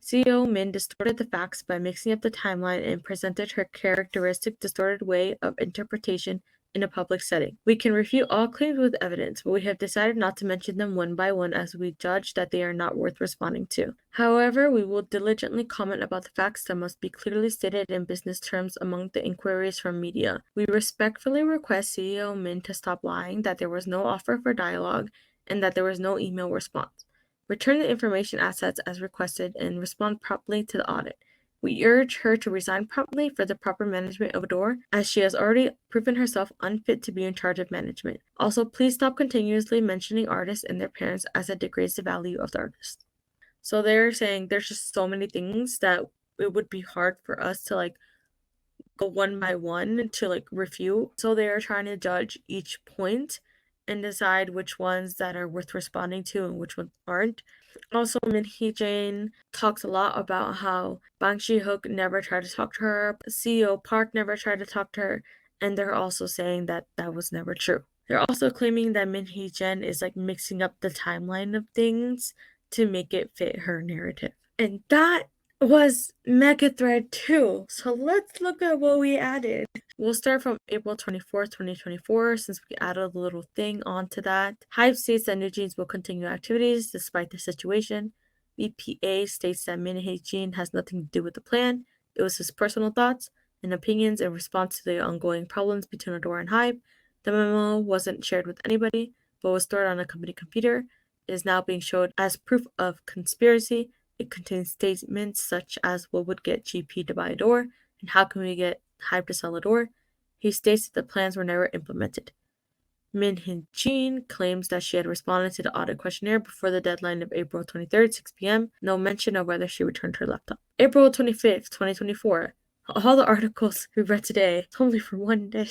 CEO Min distorted the facts by mixing up the timeline and presented her characteristic distorted way of interpretation in a public setting. We can refute all claims with evidence, but we have decided not to mention them one by one as we judge that they are not worth responding to. However, we will diligently comment about the facts that must be clearly stated in business terms among the inquiries from media. We respectfully request CEO Min to stop lying that there was no offer for dialogue and that there was no email response. Return the information assets as requested and respond promptly to the audit. We urge her to resign promptly for the proper management of Adore, as she has already proven herself unfit to be in charge of management. Also, please stop continuously mentioning artists and their parents as it degrades the value of the artist. So they're saying there's just so many things that it would be hard for us to go one by one to refute. So they are trying to judge each point and decide which ones that are worth responding to and which ones aren't. Also, Hee Jin talks a lot about how Bang Shi-hook never tried to talk to her, CEO Park never tried to talk to her, and they're also saying that that was never true. They're also claiming that Hee Jin is mixing up the timeline of things to make it fit her narrative. And that was Mega Thread 2. So let's look at what we added. We'll start from April 24th, 2024, since we added a little thing onto that. HYBE states that New Jeans will continue activities despite the situation. VPA states that Hee Jin has nothing to do with the plan. It was his personal thoughts and opinions in response to the ongoing problems between Adore and HYBE. The memo wasn't shared with anybody, but was stored on a company computer. It is now being shown as proof of conspiracy. It contains statements such as what would get GP to buy Adore and how can we get HYBE to sell Adore. He states that the plans were never implemented. Hee Jin claims that she had responded to the audit questionnaire before the deadline of April 23rd, 6 p.m. No mention of whether she returned her laptop. April 25th, 2024. All the articles we read today, only for one day.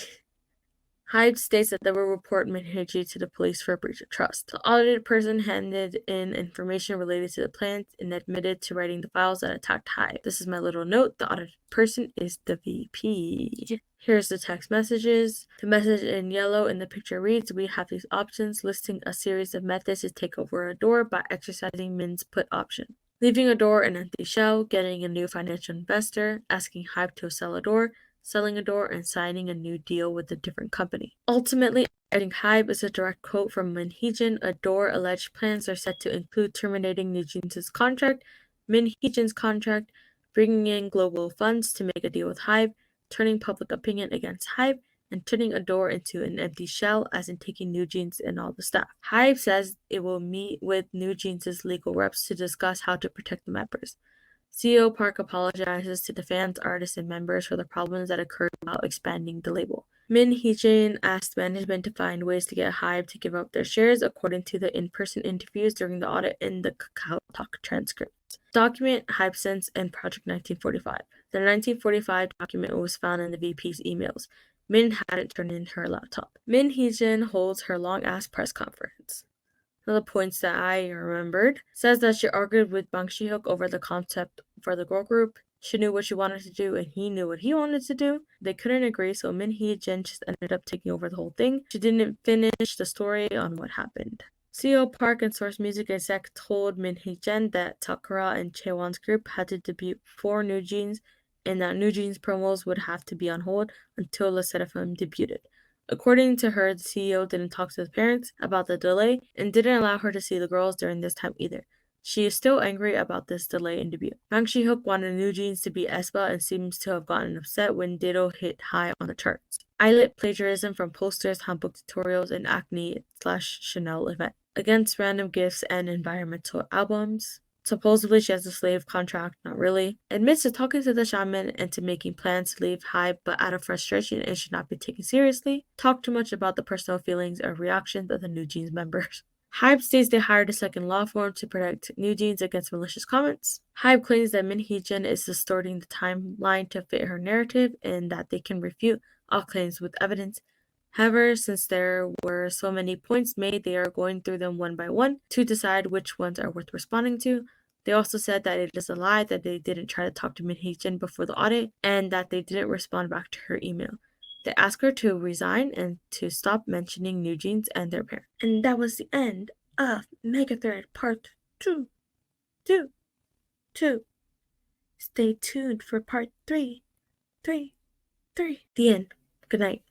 HYBE states that they will report Hee Jin to the police for a breach of trust. The audited person handed in information related to the plans and admitted to writing the files that attacked HYBE. This is my little note. The audited person is the VP. Here's the text messages. The message in yellow in the picture reads, we have these options, listing a series of methods to take over Adore by exercising Min's put option. Leaving Adore an empty shell, getting a new financial investor, asking HYBE to sell Adore, selling Adore, and signing a new deal with a different company. Ultimately, adding HYBE is a direct quote from Hee Jin. Adore alleged plans are set to include terminating New Jeans' contract, Hee Jin's contract, bringing in global funds to make a deal with HYBE, turning public opinion against HYBE, and turning Adore into an empty shell, as in taking New Jeans and all the staff. HYBE says it will meet with New Jeans' legal reps to discuss how to protect the members. CEO Park apologizes to the fans, artists, and members for the problems that occurred while expanding the label. Hee Jin asked management to find ways to get HYBE to give up their shares, according to the in-person interviews during the audit in the Kakao Talk transcripts. Document HYBE sends and Project 1945. The 1945 document was found in the VP's emails. Min hadn't turned in her laptop. Hee Jin holds her long-ass press conference. One of the points that I remembered says that she argued with Bang Shi-hyuk over the concept for the girl group. She knew what she wanted to do and he knew what he wanted to do. They couldn't agree, so Hee Jin just ended up taking over the whole thing. She didn't finish the story on what happened. CEO Park and Source Music exec told Hee Jin that Takara and Chaewon's group had to debut before New Jeans and that New Jeans promos would have to be on hold until the Seraphim debuted. According to her, the CEO didn't talk to the parents about the delay and didn't allow her to see the girls during this time either. She is still angry about this delay in debut. Bang Shi-hyuk wanted New Jeans to be aespa and seems to have gotten upset when Ditto hit high on the charts. Eyelid plagiarism from posters, handbook tutorials, and Acne/Chanel event. Against random gifts and environmental albums. Supposedly she has a slave contract, not really. Admits to talking to the shaman and to making plans to leave HYBE, but out of frustration and should not be taken seriously. Talk too much about the personal feelings or reactions of the New Jeans members. HYBE states they hired a second law firm to protect New Jeans against malicious comments. HYBE claims that Hee Jin is distorting the timeline to fit her narrative and that they can refute all claims with evidence. However, since there were so many points made, they are going through them one by one to decide which ones are worth responding to. They also said that it is a lie that they didn't try to talk to Hee Jin before the audit and that they didn't respond back to her email. They asked her to resign and to stop mentioning New Jeans and their parents. And that was the end of Mega Thread Part 2. Stay tuned for Part 3. The end. Good night.